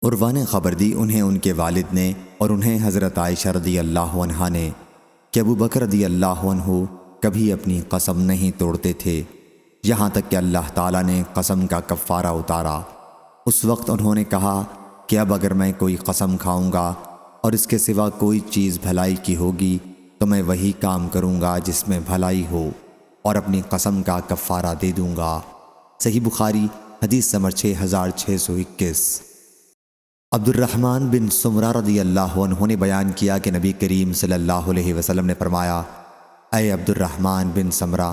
عروہ نے خبر دی انہیں ان کے والد نے اور انہیں حضرت عائشہ رضی اللہ عنہا نے کہ ابو بکر رضی اللہ عنہ کبھی اپنی قسم نہیں توڑتے تھے یہاں تک کہ اللہ تعالیٰ نے قسم کا کفارہ اتارا۔ اس وقت انہوں نے کہا کہ اب اگر میں کوئی قسم کھاؤں گا اور اس کے سوا کوئی چیز بھلائی کی ہوگی تو میں وہی کام کروں گا جس میں بھلائی ہو اور اپنی قسم کا کفارہ دے دوں گا۔ صحیح بخاری حدیث نمبر 6621۔ عبد الرحمن بن سمرہ رضی اللہ عنہ نے بیان کیا کہ نبی کریم صلی اللہ علیہ وسلم نے فرمایا، اے عبد الرحمن بن سمرہ،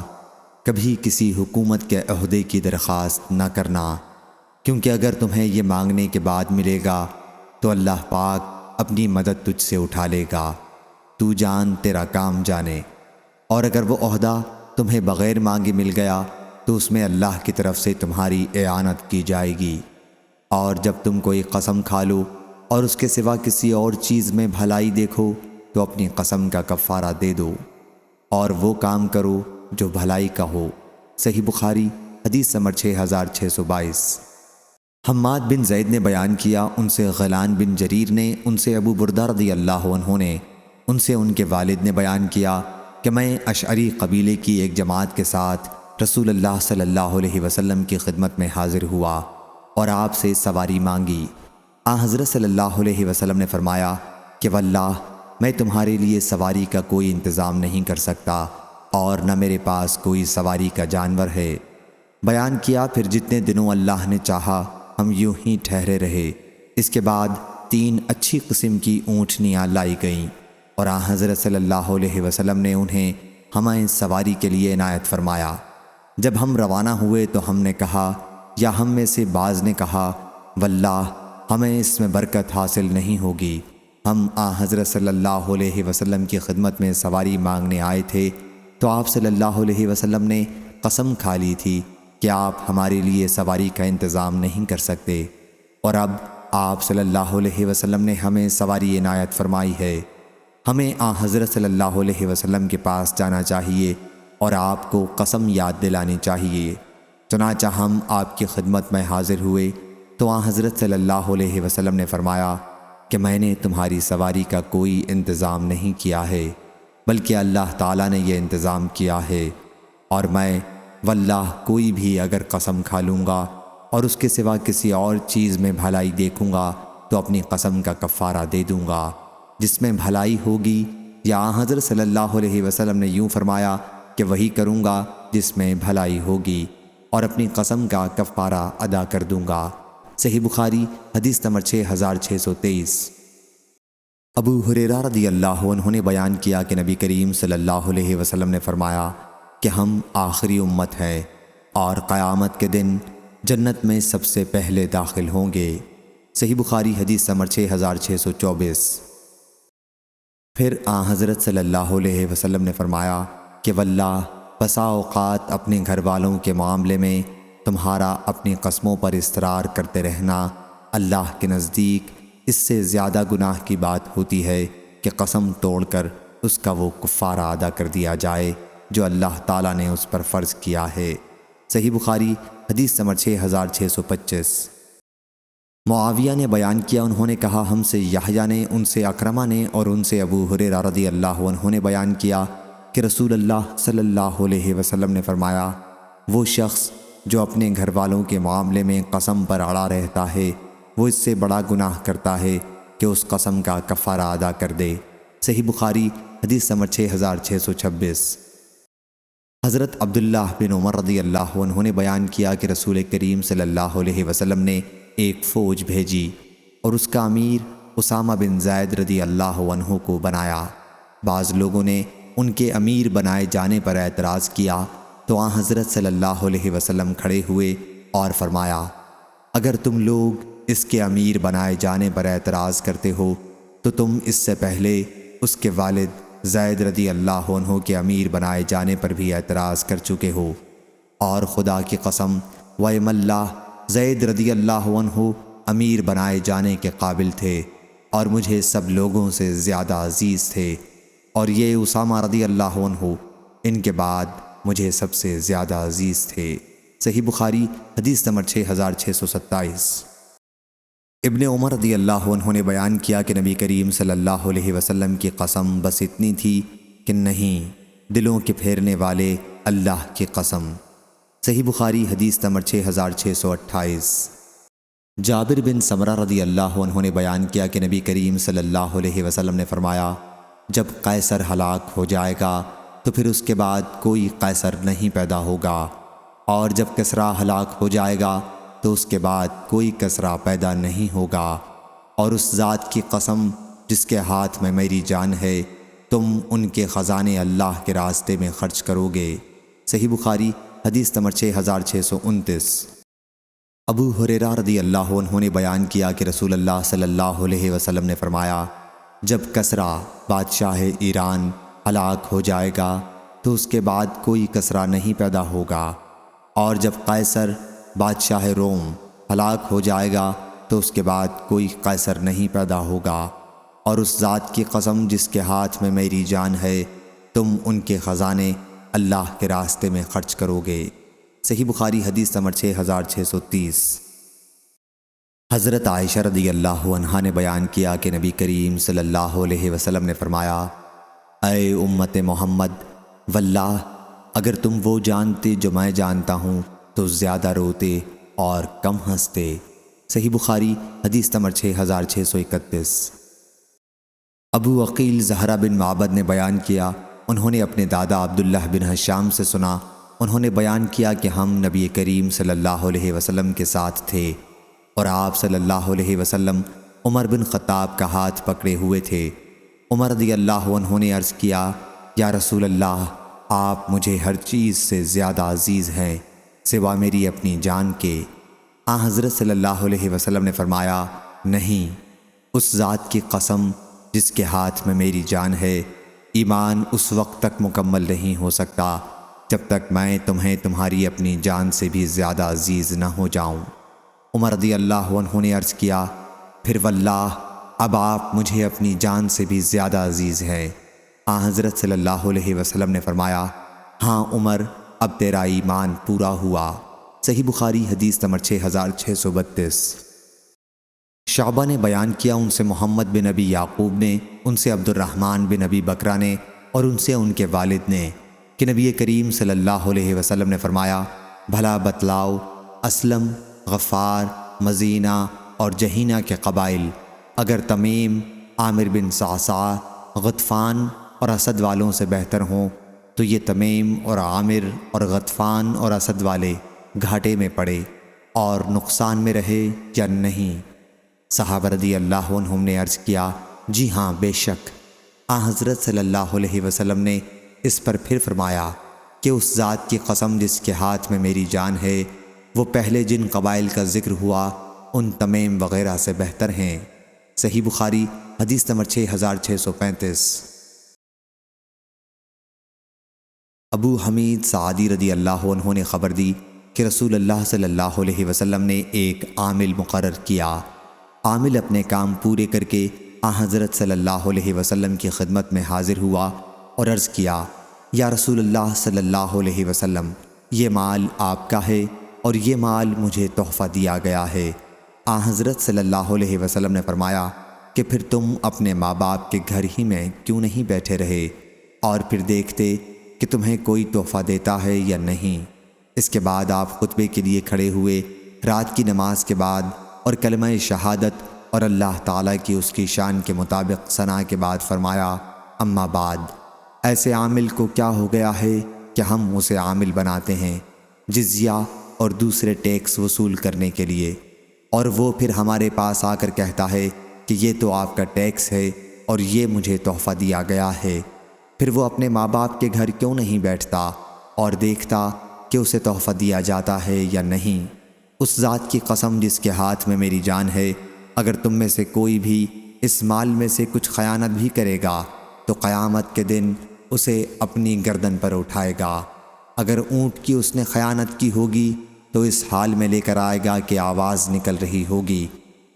کبھی کسی حکومت کے عہدے کی درخواست نہ کرنا، کیونکہ اگر تمہیں یہ مانگنے کے بعد ملے گا تو اللہ پاک اپنی مدد تجھ سے اٹھا لے گا، تو جان تیرا کام جانے، اور اگر وہ عہدہ تمہیں بغیر مانگے مل گیا تو اس میں اللہ کی طرف سے تمہاری اعانت کی جائے گی۔ اور جب تم کوئی قسم کھا لو اور اس کے سوا کسی اور چیز میں بھلائی دیکھو تو اپنی قسم کا کفارہ دے دو اور وہ کام کرو جو بھلائی کا ہو۔ صحیح بخاری حدیث نمبر 6622۔ حماد بن زید نے بیان کیا، ان سے غیلان بن جریر نے، ان سے ابو بردہ رضی اللہ عنہ نے، ان سے ان کے والد نے بیان کیا کہ میں اشعری قبیلے کی ایک جماعت کے ساتھ رسول اللہ صلی اللہ علیہ وسلم کی خدمت میں حاضر ہوا اور آپ سے سواری مانگی۔ حضرت صلی اللہ علیہ وسلم نے فرمایا کہ واللہ میں تمہارے لیے سواری کا کوئی انتظام نہیں کر سکتا اور نہ میرے پاس کوئی سواری کا جانور ہے۔ بیان کیا پھر جتنے دنوں اللہ نے چاہا ہم یوں ہی ٹھہرے رہے۔ اس کے بعد 3 اچھی قسم کی اونٹنیاں لائی گئیں اور حضرت صلی اللہ علیہ وسلم نے انہیں ہمیں سواری کے لیے عنایت فرمایا۔ جب ہم روانہ ہوئے تو ہم نے کہا، یا ہم میں سے بعض نے کہا، واللہ ہمیں اس میں برکت حاصل نہیں ہوگی، ہم حضرت صلی اللہ علیہ وسلم کی خدمت میں سواری مانگنے آئے تھے تو آپ صلی اللہ علیہ وسلم نے قسم کھا لی تھی کہ آپ ہمارے لیے سواری کا انتظام نہیں کر سکتے، اور اب آپ صلی اللہ علیہ وسلم نے ہمیں سواری عنایت فرمائی ہے۔ ہمیں حضرت صلی اللہ علیہ وسلم کے پاس جانا چاہیے اور آپ کو قسم یاد دلانی چاہیے۔ چنانچہ ہم آپ کی خدمت میں حاضر ہوئے تو حضرت صلی اللہ علیہ وسلم نے فرمایا کہ میں نے تمہاری سواری کا کوئی انتظام نہیں کیا ہے بلکہ اللہ تعالیٰ نے یہ انتظام کیا ہے، اور میں واللہ کوئی بھی اگر قسم کھا لوں گا اور اس کے سوا کسی اور چیز میں بھلائی دیکھوں گا تو اپنی قسم کا کفارہ دے دوں گا جس میں بھلائی ہوگی، یا حضرت صلی اللہ علیہ وسلم نے یوں فرمایا کہ وہی کروں گا جس میں بھلائی ہوگی اور اپنی قسم کا کفارہ ادا کر دوں گا۔ صحیح بخاری حدیث نمبر 6623۔ ابو ہریرہ رضی اللہ عنہ نے بیان کیا کہ نبی کریم صلی اللہ علیہ وسلم نے فرمایا کہ ہم آخری امت ہیں اور قیامت کے دن جنت میں سب سے پہلے داخل ہوں گے۔ صحیح بخاری حدیث نمبر 6624۔ پھر حضرت صلی اللہ علیہ وسلم نے فرمایا کہ واللہ بسا اوقات اپنے گھر والوں کے معاملے میں تمہارا اپنی قسموں پر اصرار کرتے رہنا اللہ کے نزدیک اس سے زیادہ گناہ کی بات ہوتی ہے کہ قسم توڑ کر اس کا وہ کفارہ ادا کر دیا جائے جو اللہ تعالیٰ نے اس پر فرض کیا ہے۔ صحیح بخاری حدیث نمبر 6625۔ معاویہ نے بیان کیا، انہوں نے کہا ہم سے یحییٰ نے، ان سے اکرمہ نے اور ان سے ابو ہریرہ رضی اللہ عنہ نے بیان کیا کہ رسول اللہ صلی اللہ علیہ وسلم نے فرمایا، وہ شخص جو اپنے گھر والوں کے معاملے میں قسم پر اڑا رہتا ہے وہ اس سے بڑا گناہ کرتا ہے کہ اس قسم کا کفارہ ادا کر دے۔ صحیح بخاری حدیث نمبر 6626۔ حضرت عبداللہ بن عمر رضی اللہ عنہ نے بیان کیا کہ رسول کریم صلی اللہ علیہ وسلم نے ایک فوج بھیجی اور اس کا امیر اسامہ بن زید رضی اللہ عنہ کو بنایا۔ بعض لوگوں نے ان کے امیر بنائے جانے پر اعتراض کیا تو حضرت صلی اللہ علیہ وسلم کھڑے ہوئے اور فرمایا، اگر تم لوگ اس کے امیر بنائے جانے پر اعتراض کرتے ہو تو تم اس سے پہلے اس کے والد زید رضی اللہ عنہ کے امیر بنائے جانے پر بھی اعتراض کر چکے ہو، اور خدا کی قسم وَإِمَ اللَّهِ زید رضی اللہ عنہ امیر بنائے جانے کے قابل تھے اور مجھے سب لوگوں سے زیادہ عزیز تھے، اور یہ اسامہ رضی اللہ عنہ ان کے بعد مجھے سب سے زیادہ عزیز تھے۔ صحیح بخاری حدیث نمبر 6627۔ ابن عمر رضی اللہ عنہ نے بیان کیا کہ نبی کریم صلی اللہ علیہ وسلم کی قسم بس اتنی تھی کہ نہیں، دلوں کے پھیرنے والے اللہ کی قسم۔ صحیح بخاری حدیث نمبر 6628۔ جابر بن سمرہ رضی اللہ عنہ نے بیان کیا کہ نبی کریم صلی اللہ علیہ وسلم نے فرمایا، جب قیصر ہلاک ہو جائے گا تو پھر اس کے بعد کوئی قیصر نہیں پیدا ہوگا، اور جب کسریٰ ہلاک ہو جائے گا تو اس کے بعد کوئی کسریٰ پیدا نہیں ہوگا، اور اس ذات کی قسم جس کے ہاتھ میں میری جان ہے، تم ان کے خزانے اللہ کے راستے میں خرچ کرو گے۔ صحیح بخاری حدیث نمبر 6629۔ ابو ہریرہ رضی اللہ عنہ نے بیان کیا کہ رسول اللہ صلی اللہ علیہ وسلم نے فرمایا، جب کسریٰ بادشاہ ایران ہلاک ہو جائے گا تو اس کے بعد کوئی کسریٰ نہیں پیدا ہوگا، اور جب قیصر بادشاہ روم ہلاک ہو جائے گا تو اس کے بعد کوئی قیصر نہیں پیدا ہوگا، اور اس ذات کی قسم جس کے ہاتھ میں میری جان ہے، تم ان کے خزانے اللہ کے راستے میں خرچ کرو گے۔ صحیح بخاری حدیث نمبر 6630۔ حضرت عائشہ رضی اللہ عنہا نے بیان کیا کہ نبی کریم صلی اللہ علیہ وسلم نے فرمایا، اے امت محمد، واللہ اگر تم وہ جانتے جو میں جانتا ہوں تو زیادہ روتے اور کم ہنستے۔ صحیح بخاری حدیث نمبر 6631۔ ابو عقیل زہرہ بن معبد نے بیان کیا، انہوں نے اپنے دادا عبداللہ بن حشام سے سنا، انہوں نے بیان کیا کہ ہم نبی کریم صلی اللہ علیہ وسلم کے ساتھ تھے، اور آپ صلی اللہ علیہ وسلم عمر بن خطاب کا ہاتھ پکڑے ہوئے تھے۔ عمر رضی اللہ عنہ نے عرض کیا، یا رسول اللہ، آپ مجھے ہر چیز سے زیادہ عزیز ہیں سوا میری اپنی جان کے۔ حضرت صلی اللہ علیہ وسلم نے فرمایا، نہیں، اس ذات کی قسم جس کے ہاتھ میں میری جان ہے، ایمان اس وقت تک مکمل نہیں ہو سکتا جب تک میں تمہیں تمہاری اپنی جان سے بھی زیادہ عزیز نہ ہو جاؤں۔ عمر رضی اللہ عنہ نے عرض کیا، پھر واللہ اب آپ مجھے اپنی جان سے بھی زیادہ عزیز ہیں۔ حضرت صلی اللہ علیہ وسلم نے فرمایا، ہاں عمر، اب تیرا ایمان پورا ہوا۔ صحیح بخاری حدیث نمبر 6632۔ شعبہ نے بیان کیا، ان سے محمد بن ابی یعقوب نے، ان سے عبد الرحمن بن ابی بکرہ نے، اور ان سے ان کے والد نے، کہ نبی کریم صلی اللہ علیہ وسلم نے فرمایا، بھلا بتلاؤ، اسلم، غفار، مزینہ اور جہینہ کے قبائل اگر تمیم، عامر بن صعصع، غطفان اور اسد والوں سے بہتر ہوں تو یہ تمیم اور عامر اور غطفان اور اسد والے گھاٹے میں پڑے اور نقصان میں رہے یا نہیں؟ صحابہ رضی اللہ عنہم نے عرض کیا، جی ہاں، بے شک۔ حضرت صلی اللہ علیہ وسلم نے اس پر پھر فرمایا کہ اس ذات کی قسم جس کے ہاتھ میں میری جان ہے، وہ پہلے جن قبائل کا ذکر ہوا ان تمیم وغیرہ سے بہتر ہیں۔ صحیح بخاری حدیث نمبر 6635۔ ابو حمید سعدی رضی اللہ عنہ نے خبر دی کہ رسول اللہ صلی اللہ علیہ وسلم نے ایک عامل مقرر کیا۔ عامل اپنے کام پورے کر کے حضرت صلی اللہ علیہ وسلم کی خدمت میں حاضر ہوا اور عرض کیا، یا رسول اللہ صلی اللہ علیہ وسلم، یہ مال آپ کا ہے اور یہ مال مجھے تحفہ دیا گیا ہے۔ حضرت صلی اللہ علیہ وسلم نے فرمایا کہ پھر تم اپنے ماں باپ کے گھر ہی میں کیوں نہیں بیٹھے رہے اور پھر دیکھتے کہ تمہیں کوئی تحفہ دیتا ہے یا نہیں۔ اس کے بعد آپ خطبے کے لیے کھڑے ہوئے، رات کی نماز کے بعد اور کلمہ شہادت اور اللہ تعالیٰ کی اس کی شان کے مطابق ثنا کے بعد فرمایا، اما بعد، ایسے عامل کو کیا ہو گیا ہے کہ ہم اسے عامل بناتے ہیں جزیہ اور دوسرے ٹیکس وصول کرنے کے لیے، اور وہ پھر ہمارے پاس آ کر کہتا ہے کہ یہ تو آپ کا ٹیکس ہے اور یہ مجھے تحفہ دیا گیا ہے۔ پھر وہ اپنے ماں باپ کے گھر کیوں نہیں بیٹھتا اور دیکھتا کہ اسے تحفہ دیا جاتا ہے یا نہیں؟ اس ذات کی قسم جس کے ہاتھ میں میری جان ہے، اگر تم میں سے کوئی بھی اس مال میں سے کچھ خیانت بھی کرے گا تو قیامت کے دن اسے اپنی گردن پر اٹھائے گا۔ اگر اونٹ کی اس نے خیانت کی ہوگی تو اس حال میں لے کر آئے گا کہ آواز نکل رہی ہوگی،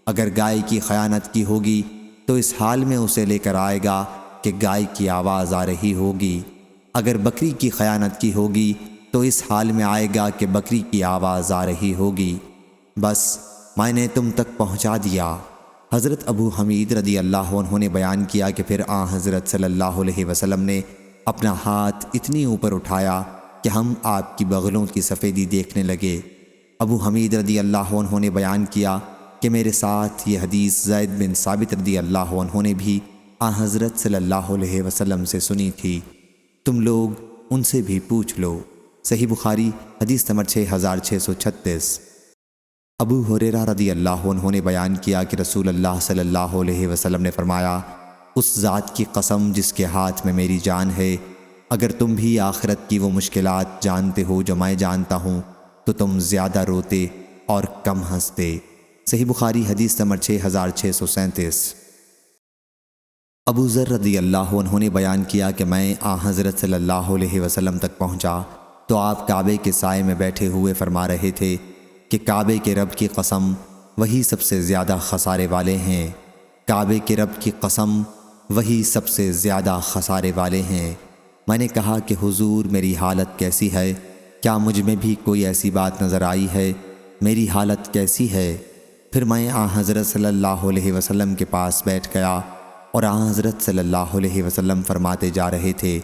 اگر گائے کی خیانت کی ہوگی تو اس حال میں اسے لے کر آئے گا کہ گائے کی آواز آ رہی ہوگی، اگر بکری کی خیانت کی ہوگی تو اس حال میں آئے گا کہ بکری کی آواز آ رہی ہوگی۔ بس میں نے تم تک پہنچا دیا۔ حضرت ابو حمید رضی اللہ عنہ نے بیان کیا کہ پھر حضرت صلی اللہ علیہ وسلم نے اپنا ہاتھ اتنی اوپر اٹھایا کہ ہم آپ کی بغلوں کی سفیدی دیکھنے لگے۔ ابو حمید رضی اللہ عنہ نے بیان کیا کہ میرے ساتھ یہ حدیث زید بن ثابت رضی اللہ عنہ نے بھی حضرت صلی اللہ علیہ وسلم سے سنی تھی، تم لوگ ان سے بھی پوچھ لو۔ صحیح بخاری حدیث نمبر 6636۔ ابو ہریرہ رضی اللہ عنہ نے بیان کیا کہ رسول اللہ صلی اللہ علیہ وسلم نے فرمایا، اس ذات کی قسم جس کے ہاتھ میں میری جان ہے، اگر تم بھی آخرت کی وہ مشکلات جانتے ہو جو میں جانتا ہوں تو تم زیادہ روتے اور کم ہنستے۔ صحیح بخاری حدیث نمبر 6637۔ ابو ذر رضی اللہ عنہ نے بیان کیا کہ میں حضرت صلی اللہ علیہ وسلم تک پہنچا تو آپ کعبے کے سائے میں بیٹھے ہوئے فرما رہے تھے کہ کعبے کے رب کی قسم وہی سب سے زیادہ خسارے والے ہیں، کعبے کے رب کی قسم وہی سب سے زیادہ خسارے والے ہیں۔ میں نے کہا کہ حضور میری حالت کیسی ہے؟ کیا مجھ میں بھی کوئی ایسی بات نظر آئی ہے؟ میری حالت کیسی ہے؟ پھر میں حضرت صلی اللہ علیہ وسلم کے پاس بیٹھ گیا اور حضرت صلی اللہ علیہ وسلم فرماتے جا رہے تھے،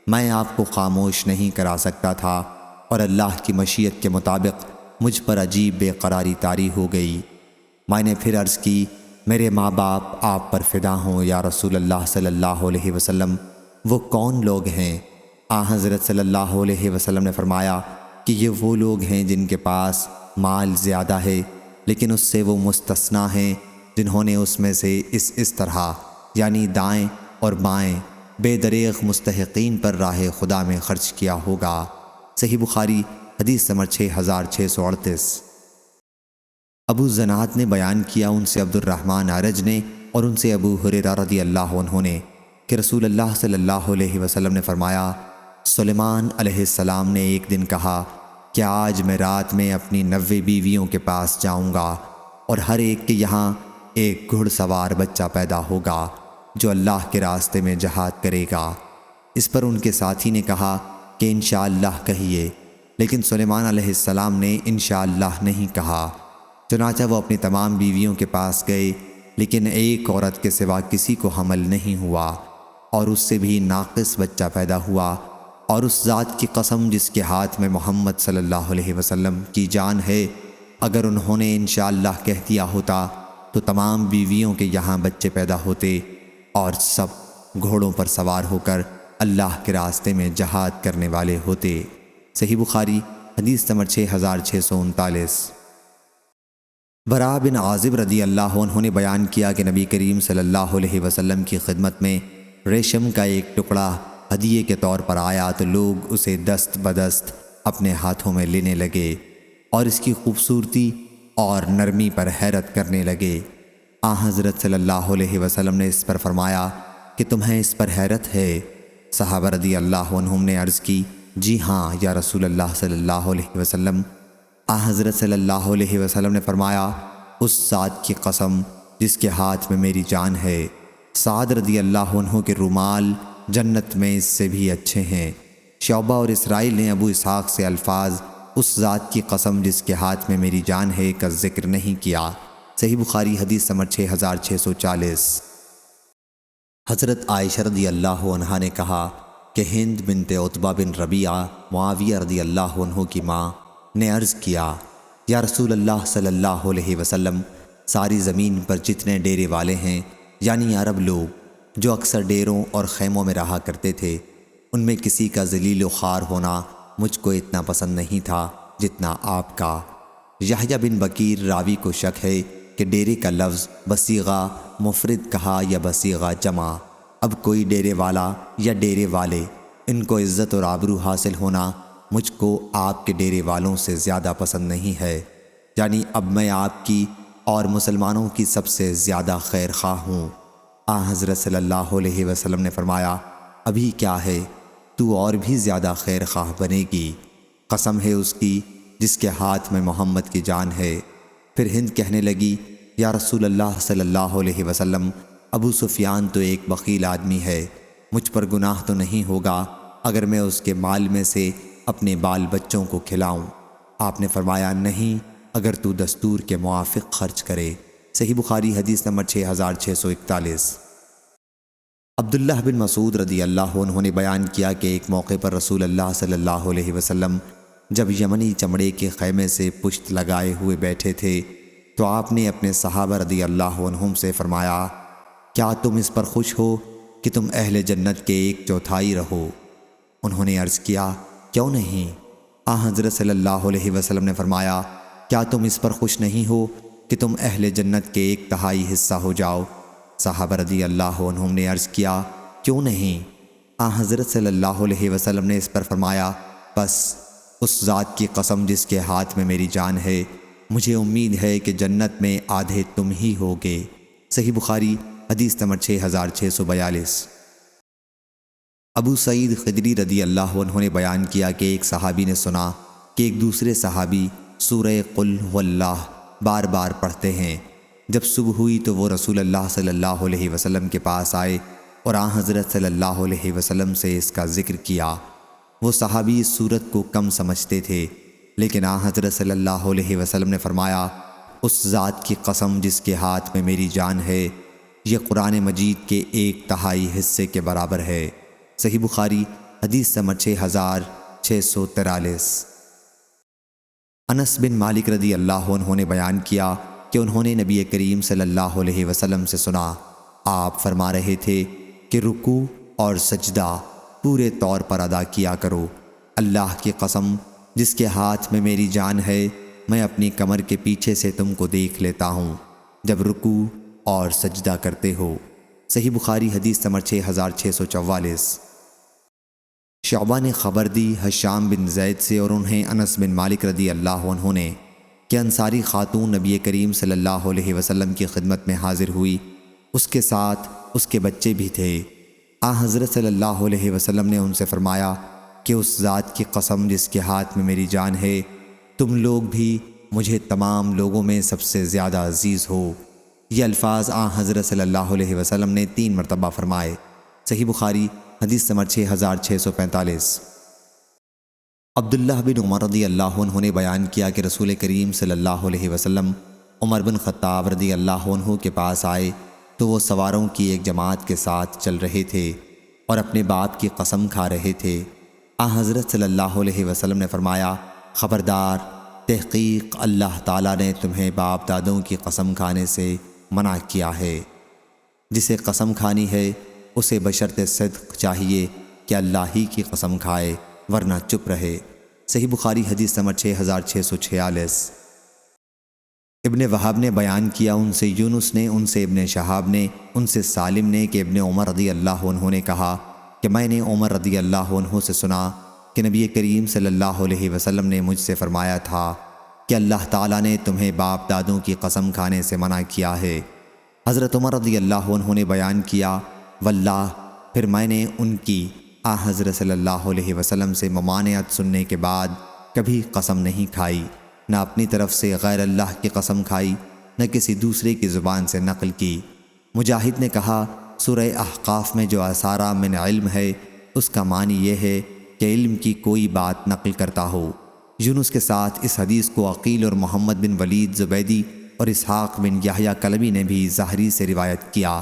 میں آپ کو خاموش نہیں کرا سکتا تھا، اور اللہ کی مشیت کے مطابق مجھ پر عجیب بے قراری طاری ہو گئی۔ میں نے پھر عرض کی، میرے ماں باپ آپ پر فدا ہوں یا رسول اللہ صلی اللہ علیہ وسلم، وہ کون لوگ ہیں؟ حضرت صلی اللہ علیہ وسلم نے فرمایا کہ یہ وہ لوگ ہیں جن کے پاس مال زیادہ ہے، لیکن اس سے وہ مستثنیٰ ہیں جنہوں نے اس میں سے اس طرح یعنی دائیں اور بائیں بے دریغ مستحقین پر راہ خدا میں خرچ کیا ہوگا۔ صحیح بخاری حدیث نمبر 6638۔ ابو زناد نے بیان کیا، ان سے عبد الرحمن اعرج نے اور ان سے ابو ہریرہ رضی اللہ عنہ نے کہ رسول اللہ صلی اللہ علیہ وسلم نے فرمایا، سلیمان علیہ السلام نے ایک دن کہا کہ آج میں رات میں اپنی 90 بیویوں کے پاس جاؤں گا اور ہر ایک کے یہاں ایک گھڑ سوار بچہ پیدا ہوگا جو اللہ کے راستے میں جہاد کرے گا۔ اس پر ان کے ساتھی نے کہا کہ انشاءاللہ کہیے، لیکن سلیمان علیہ السلام نے انشاءاللہ نہیں کہا۔ چنانچہ وہ اپنی تمام بیویوں کے پاس گئے، لیکن ایک عورت کے سوا کسی کو حمل نہیں ہوا، اور اس سے بھی ناقص بچہ پیدا ہوا، اور اس ذات کی قسم جس کے ہاتھ میں محمد صلی اللہ علیہ وسلم کی جان ہے، اگر انہوں نے انشاءاللہ کہہ دیا ہوتا تو تمام بیویوں کے یہاں بچے پیدا ہوتے اور سب گھوڑوں پر سوار ہو کر اللہ کے راستے میں جہاد کرنے والے ہوتے۔ صحیح بخاری حدیث نمبر 6639۔ براء بن عازب رضی اللہ عنہ نے بیان کیا کہ نبی کریم صلی اللہ علیہ وسلم کی خدمت میں ریشم کا ایک ٹکڑا ہدیے کے طور پر آیا تو لوگ اسے دست بدست اپنے ہاتھوں میں لینے لگے اور اس کی خوبصورتی اور نرمی پر حیرت کرنے لگے۔ حضرت صلی اللہ علیہ وسلم نے اس پر فرمایا کہ تمہیں اس پر حیرت ہے؟ صحابہ رضی اللہ عنہم نے عرض کی، جی ہاں یا رسول اللہ صلی اللہ علیہ وسلم۔ حضرت صلی اللہ علیہ وسلم نے فرمایا، اس ذات کی قسم جس کے ہاتھ میں میری جان ہے، سعد رضی اللہ عنہ کے رومال جنت میں اس سے بھی اچھے ہیں۔ شعبہ اور اسرائیل نے ابو اسحاق سے الفاظ اس ذات کی قسم جس کے ہاتھ میں میری جان ہے کا ذکر نہیں کیا۔ صحیح بخاری حدیث نمبر 6640۔ حضرت عائشہ رضی اللہ عنہا نے کہا کہ ہند بنت عتبہ بن ربیعہ معاویہ رضی اللہ عنہ کی ماں نے عرض کیا، یا رسول اللہ صلی اللہ علیہ وسلم، ساری زمین پر جتنے ڈیرے والے ہیں یعنی عرب لوگ جو اکثر ڈیروں اور خیموں میں رہا کرتے تھے، ان میں کسی کا ذلیل و خوار ہونا مجھ کو اتنا پسند نہیں تھا جتنا آپ کا۔ یحییٰ بن بکیر راوی کو شک ہے کہ ڈیرے کا لفظ بصیغہ مفرد کہا یا بصیغہ جمع۔ اب کوئی ڈیرے والا یا ڈیرے والے، ان کو عزت اور آبرو حاصل ہونا مجھ کو آپ کے ڈیرے والوں سے زیادہ پسند نہیں ہے، یعنی اب میں آپ کی اور مسلمانوں کی سب سے زیادہ خیر خواہ ہوں۔ حضرت صلی اللہ علیہ وسلم نے فرمایا، ابھی کیا ہے، تو اور بھی زیادہ خیر خواہ بنے گی، قسم ہے اس کی جس کے ہاتھ میں محمد کی جان ہے۔ پھر ہند کہنے لگی، یا رسول اللہ صلی اللہ علیہ وسلم، ابو سفیان تو ایک بخیل آدمی ہے، مجھ پر گناہ تو نہیں ہوگا اگر میں اس کے مال میں سے اپنے بال بچوں کو کھلاؤں؟ آپ نے فرمایا، نہیں، اگر تو دستور کے موافق خرچ کرے۔ صحیح بخاری حدیث نمبر 6641۔ عبداللہ بن مسعود رضی اللہ عنہ نے بیان کیا کہ ایک موقع پر رسول اللہ صلی اللہ علیہ وسلم جب یمنی چمڑے کے خیمے سے پشت لگائے ہوئے بیٹھے تھے تو آپ نے اپنے صحابہ رضی اللہ عنہم سے فرمایا، کیا تم اس پر خوش ہو کہ تم اہل جنت کے 1/4 رہو؟ انہوں نے عرض کیا، کیوں نہیں؟ حضرت صلی اللہ علیہ وسلم نے فرمایا، کیا تم اس پر خوش نہیں ہو کہ تم اہل جنت کے 1/3 حصہ ہو جاؤ؟ صحابہ رضی اللہ عنہم نے عرض کیا، کیوں نہیں؟ حضرت صلی اللہ علیہ وسلم نے اس پر فرمایا، بس اس ذات کی قسم جس کے ہاتھ میں میری جان ہے، مجھے امید ہے کہ جنت میں آدھے تم ہی ہوگے۔ صحیح بخاری حدیث نمبر 6642۔ ابو سعید خدری رضی اللہ عنہ نے بیان کیا کہ ایک صحابی نے سنا کہ ایک دوسرے صحابی سورہ قل هو اللہ بار بار پڑھتے ہیں۔ جب صبح ہوئی تو وہ رسول اللہ صلی اللہ علیہ وسلم کے پاس آئے اور حضرت صلی اللہ علیہ وسلم سے اس کا ذکر کیا۔ وہ صحابی اس صورت کو کم سمجھتے تھے، لیکن حضرت صلی اللہ علیہ وسلم نے فرمایا، اس ذات کی قسم جس کے ہاتھ میں میری جان ہے، یہ قرآن مجید کے 1/3 حصے کے برابر ہے۔ صحیح بخاری حدیث نمبر 6643۔ انس بن مالک رضی اللہ عنہ نے بیان کیا کہ انہوں نے نبی کریم صلی اللہ علیہ وسلم سے سنا، آپ فرما رہے تھے کہ رکوع اور سجدہ پورے طور پر ادا کیا کرو۔ اللہ کی قسم جس کے ہاتھ میں میری جان ہے، میں اپنی کمر کے پیچھے سے تم کو دیکھ لیتا ہوں جب رکوع اور سجدہ کرتے ہو۔ صحیح بخاری حدیث نمبر 6644۔ شعبہ نے خبر دی حشام بن زید سے اور انہیں انس بن مالک رضی اللہ عنہ نے کہ انصاری خاتون نبی کریم صلی اللہ علیہ وسلم کی خدمت میں حاضر ہوئی، اس کے ساتھ اس کے بچے بھی تھے۔ حضرت صلی اللہ علیہ وسلم نے ان سے فرمایا کہ اس ذات کی قسم جس کے ہاتھ میں میری جان ہے، تم لوگ بھی مجھے تمام لوگوں میں سب سے زیادہ عزیز ہو۔ یہ الفاظ حضرت صلی اللہ علیہ وسلم نے 3 مرتبہ فرمائے۔ صحیح بخاری حدیث نمبر 6645۔ عبداللہ بن عمر رضی اللہ عنہ نے بیان کیا کہ رسول کریم صلی اللہ علیہ وسلم عمر بن خطاب رضی اللہ عنہ کے پاس آئے تو وہ سواروں کی ایک جماعت کے ساتھ چل رہے تھے اور اپنے باپ کی قسم کھا رہے تھے۔ حضرت صلی اللہ علیہ وسلم نے فرمایا، خبردار، تحقیق اللہ تعالیٰ نے تمہیں باپ دادوں کی قسم کھانے سے منع کیا ہے۔ جسے قسم کھانی ہے اسے بشرط صدق چاہیے کہ اللہ ہی کی قسم کھائے، ورنہ چپ رہے۔ صحیح بخاری حدیث نمبر 6646۔ ابن وہب نے بیان کیا، ان سے یونس نے، ان سے ابن شہاب نے، ان سے سالم نے کہ ابن عمر رضی اللہ عنہ نے کہا کہ میں نے عمر رضی اللہ عنہ سے سنا کہ نبی کریم صلی اللہ علیہ وسلم نے مجھ سے فرمایا تھا کہ اللہ تعالیٰ نے تمہیں باپ دادوں کی قسم کھانے سے منع کیا ہے۔ حضرت عمر رضی اللہ عنہ نے بیان کیا، واللہ، پھر میں نے ان کی حضرت صلی اللہ علیہ وسلم سے ممانعت سننے کے بعد کبھی قسم نہیں کھائی، نہ اپنی طرف سے غیر اللہ کی قسم کھائی، نہ کسی دوسرے کی زبان سے نقل کی۔ مجاہد نے کہا، سورہ احقاف میں جو اثارہ من علم ہے اس کا معنی یہ ہے کہ علم کی کوئی بات نقل کرتا ہو۔ یونس کے ساتھ اس حدیث کو عقیل اور محمد بن ولید زبیدی اور اسحاق بن یحییٰ کلبی نے بھی ظاہری سے روایت کیا،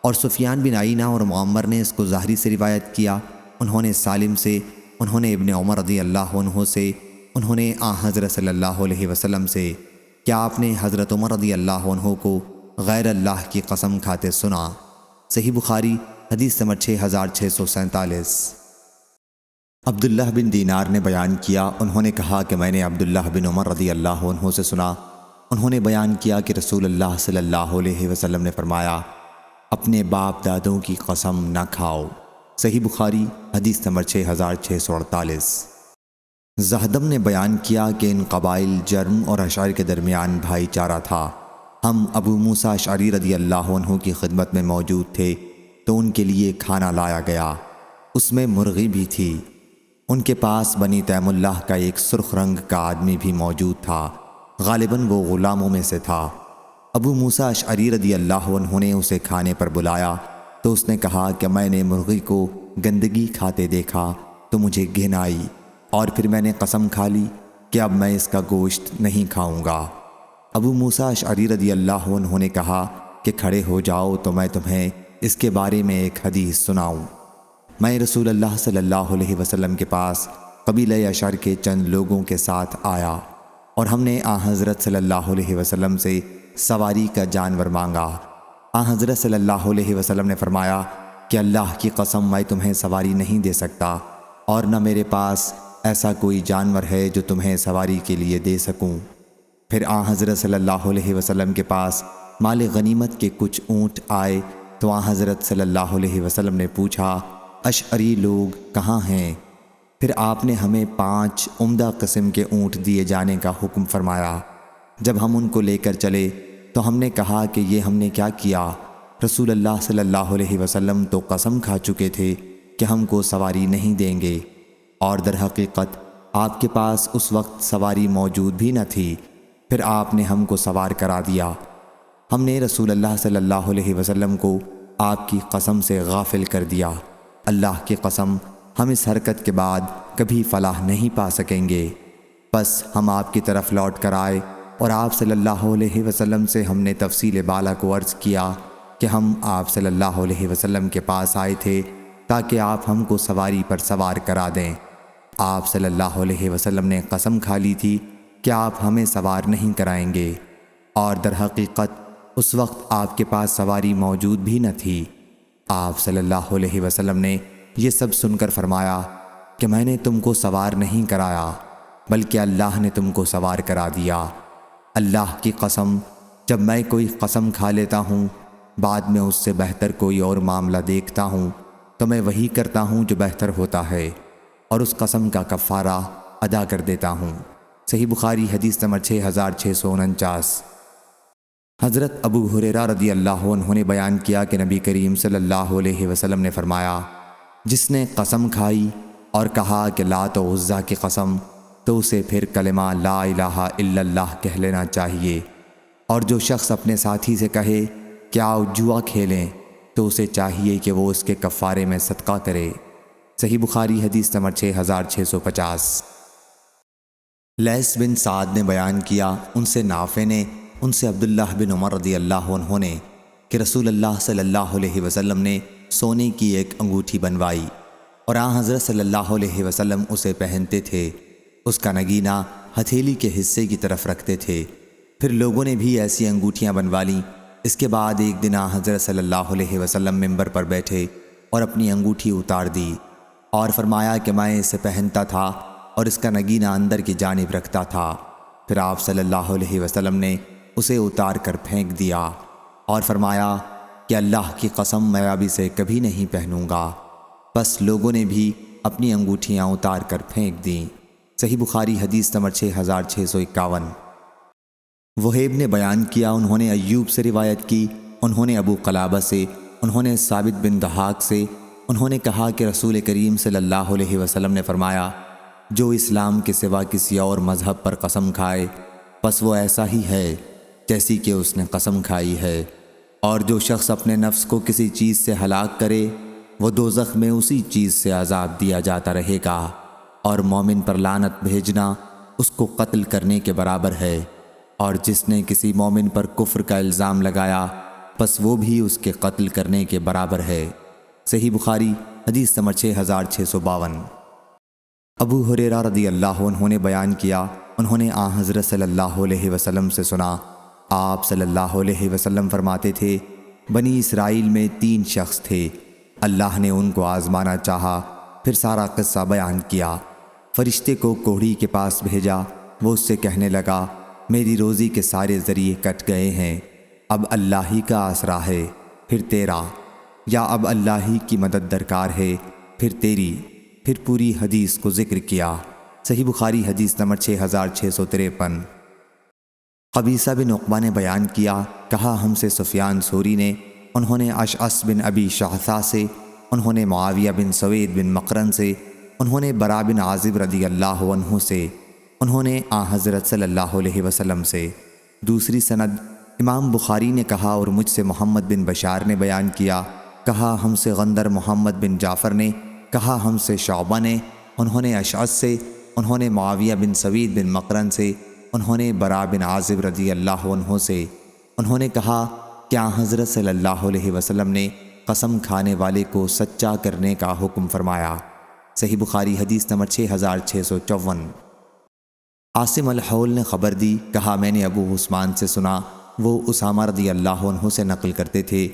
اور سفیان بن عینہ اور معمر نے اس کو ظاہری سے روایت کیا۔ انہوں نے سالم سے، انہوں نے ابن عمر رضی اللہ عنہ سے، انہوں نے حضرت صلی اللہ علیہ وسلم سے، کیا آپ نے حضرت عمر رضی اللہ عنہ کو غیر اللہ کی قسم کھاتے سنا؟ صحیح بخاری حدیث نمبر 6647۔ عبداللہ بن دینار نے بیان کیا، انہوں نے کہا کہ میں نے عبداللہ بن عمر رضی اللہ عنہ سے سنا، انہوں نے بیان کیا کہ رسول اللہ صلی اللہ علیہ وسلم نے فرمایا، اپنے باپ دادوں کی قسم نہ کھاؤ۔ صحیح بخاری حدیث نمبر 6648۔ زہدم نے بیان کیا کہ ان قبائل جرم اور اشعری کے درمیان بھائی چارہ تھا۔ ہم ابو موسیٰ اشعری رضی اللہ عنہ کی خدمت میں موجود تھے تو ان کے لیے کھانا لایا گیا، اس میں مرغی بھی تھی۔ ان کے پاس بنی تیم اللہ کا ایک سرخ رنگ کا آدمی بھی موجود تھا، غالباً وہ غلاموں میں سے تھا۔ ابو موسیٰ اشعری رضی اللہ عنہ نے اسے کھانے پر بلایا تو اس نے کہا کہ میں نے مرغی کو گندگی کھاتے دیکھا تو مجھے گھن آئی، اور پھر میں نے قسم کھا لی کہ اب میں اس کا گوشت نہیں کھاؤں گا۔ ابو موسیٰ اشعری رضی اللہ عنہ نے کہا کہ کھڑے ہو جاؤ تو میں تمہیں اس کے بارے میں ایک حدیث سناؤں۔ میں رسول اللہ صلی اللہ علیہ وسلم کے پاس قبیلہ اشعر کے چند لوگوں کے ساتھ آیا اور ہم نے حضرت صلی اللہ علیہ وسلم سے سواری کا جانور مانگا۔ حضرت صلی اللہ علیہ وسلم نے فرمایا کہ اللہ کی قسم میں تمہیں سواری نہیں دے سکتا، اور نہ میرے پاس ایسا کوئی جانور ہے جو تمہیں سواری کے لیے دے سکوں۔ پھر حضرت صلی اللہ علیہ وسلم کے پاس مال غنیمت کے کچھ اونٹ آئے تو حضرت صلی اللہ علیہ وسلم نے پوچھا اشعری لوگ کہاں ہیں؟ پھر آپ نے ہمیں 5 عمدہ قسم کے اونٹ دیے جانے کا حکم فرمایا۔ جب ہم ان کو لے کر چلے تو ہم نے کہا کہ یہ ہم نے کیا کیا؟ رسول اللہ صلی اللہ علیہ وسلم تو قسم کھا چکے تھے کہ ہم کو سواری نہیں دیں گے، اور در حقیقت آپ کے پاس اس وقت سواری موجود بھی نہ تھی۔ پھر آپ نے ہم کو سوار کرا دیا۔ ہم نے رسول اللہ صلی اللہ علیہ وسلم کو آپ کی قسم سے غافل کر دیا۔ اللہ کی قسم ہم اس حرکت کے بعد کبھی فلاح نہیں پا سکیں گے۔ بس ہم آپ کی طرف لوٹ کر آئے اور آپ صلی اللہ علیہ وسلم سے ہم نے تفصیل بالا کو عرض کیا کہ ہم آپ صلی اللہ علیہ وسلم کے پاس آئے تھے تاکہ آپ ہم کو سواری پر سوار کرا دیں۔ آپ صلی اللہ علیہ وسلم نے قسم کھا لی تھی کہ آپ ہمیں سوار نہیں کرائیں گے، اور در حقیقت اس وقت آپ کے پاس سواری موجود بھی نہ تھی۔ آپ صلی اللہ علیہ وسلم نے یہ سب سن کر فرمایا کہ میں نے تم کو سوار نہیں کرایا بلکہ اللہ نے تم کو سوار کرا دیا۔ اللہ کی قسم جب میں کوئی قسم کھا لیتا ہوں بعد میں اس سے بہتر کوئی اور معاملہ دیکھتا ہوں تو میں وہی کرتا ہوں جو بہتر ہوتا ہے اور اس قسم کا کفارہ ادا کر دیتا ہوں۔ صحیح بخاری حدیث نمبر 6649۔ حضرت ابو ہریرہ رضی اللہ عنہ نے بیان کیا کہ نبی کریم صلی اللہ علیہ وسلم نے فرمایا جس نے قسم کھائی اور کہا کہ لات و عزیٰ کی قسم تو اسے پھر کلمہ لا الہ الا اللہ کہہ لینا چاہیے، اور جو شخص اپنے ساتھی سے کہے کہ آؤ جوا کھیلیں تو اسے چاہیے کہ وہ اس کے کفارے میں صدقہ کرے۔ صحیح بخاری حدیث نمبر 6650۔ لیث بن سعد نے بیان کیا ان سے نافع نے ان سے عبداللہ بن عمر رضی اللہ عنہ نے کہ رسول اللہ صلی اللہ علیہ وسلم نے سونے کی ایک انگوٹھی بنوائی اور حضرت صلی اللہ علیہ وسلم اسے پہنتے تھے۔ اس کا نگینہ ہتھیلی کے حصے کی طرف رکھتے تھے۔ پھر لوگوں نے بھی ایسی انگوٹھیاں بنوا لیں۔ اس کے بعد ایک دن حضرت صلی اللہ علیہ وسلم منبر پر بیٹھے اور اپنی انگوٹھی اتار دی اور فرمایا کہ میں اسے پہنتا تھا اور اس کا نگینہ اندر کی جانب رکھتا تھا۔ پھر آپ صلی اللہ علیہ وسلم نے اسے اتار کر پھینک دیا اور فرمایا کہ اللہ کی قسم میں اب اسے کبھی نہیں پہنوں گا۔ بس لوگوں نے بھی اپنی انگوٹھیاں اتار کر پھینک دیں۔ صحیح بخاری حدیث نمبر 6651۔ وہیب نے بیان کیا انہوں نے ایوب سے روایت کی، انہوں نے ابو قلابہ سے، انہوں نے ثابت بن دحاق سے، انہوں نے کہا کہ رسول کریم صلی اللہ علیہ وسلم نے فرمایا جو اسلام کے سوا کسی اور مذہب پر قسم کھائے بس وہ ایسا ہی ہے جیسی کہ اس نے قسم کھائی ہے، اور جو شخص اپنے نفس کو کسی چیز سے ہلاک کرے وہ دوزخ میں اسی چیز سے عذاب دیا جاتا رہے گا، اور مومن پر لعنت بھیجنا اس کو قتل کرنے کے برابر ہے، اور جس نے کسی مومن پر کفر کا الزام لگایا بس وہ بھی اس کے قتل کرنے کے برابر ہے۔ صحیح بخاری حدیث نمبر 6652۔ ابو ہریرہ رضی اللہ عنہ نے بیان کیا انہوں نے حضرت صلی اللہ علیہ وسلم سے سنا، آپ صلی اللہ علیہ وسلم فرماتے تھے بنی اسرائیل میں 3 شخص تھے، اللہ نے ان کو آزمانا چاہا، پھر سارا قصہ بیان کیا۔ فرشتے کو کوڑھی کے پاس بھیجا، وہ اس سے کہنے لگا میری روزی کے سارے ذریعے کٹ گئے ہیں، اب اللہ ہی کا آسرا ہے پھر تیرا، یا اب اللہ ہی کی مدد درکار ہے پھر تیری، پھر پوری حدیث کو ذکر کیا۔ صحیح بخاری حدیث نمبر 6653۔ قبیصہ بن عقبہ نے بیان کیا کہا ہم سے سفیان ثوری نے، انہوں نے اشعث بن ابی شعثہ سے، انہوں نے معاویہ بن سوید بن مقرن سے، انہوں نے برا بن عازب رضی اللہ عنہ سے، انہوں نے حضرت صلی اللہ علیہ وسلم سے۔ دوسری سند امام بخاری نے کہا اور مجھ سے محمد بن بشار نے بیان کیا کہا ہم سے غندر محمد بن جعفر نے، کہا ہم سے شعبہ نے، انہوں نے اشعث سے، انہوں نے معاویہ بن سوید بن مقرن سے، انہوں نے برا بن عازب رضی اللہ عنہ سے، انہوں نے کہا کیا حضرت صلی اللہ علیہ وسلم نے قسم کھانے والے کو سچا کرنے کا حکم فرمایا؟ صحیح بخاری حدیث نمبر 6654۔ عاصم الحول نے خبر دی، کہا میں نے ابو عثمان سے سنا، وہ اسامہ رضی اللہ عنہ سے نقل کرتے تھے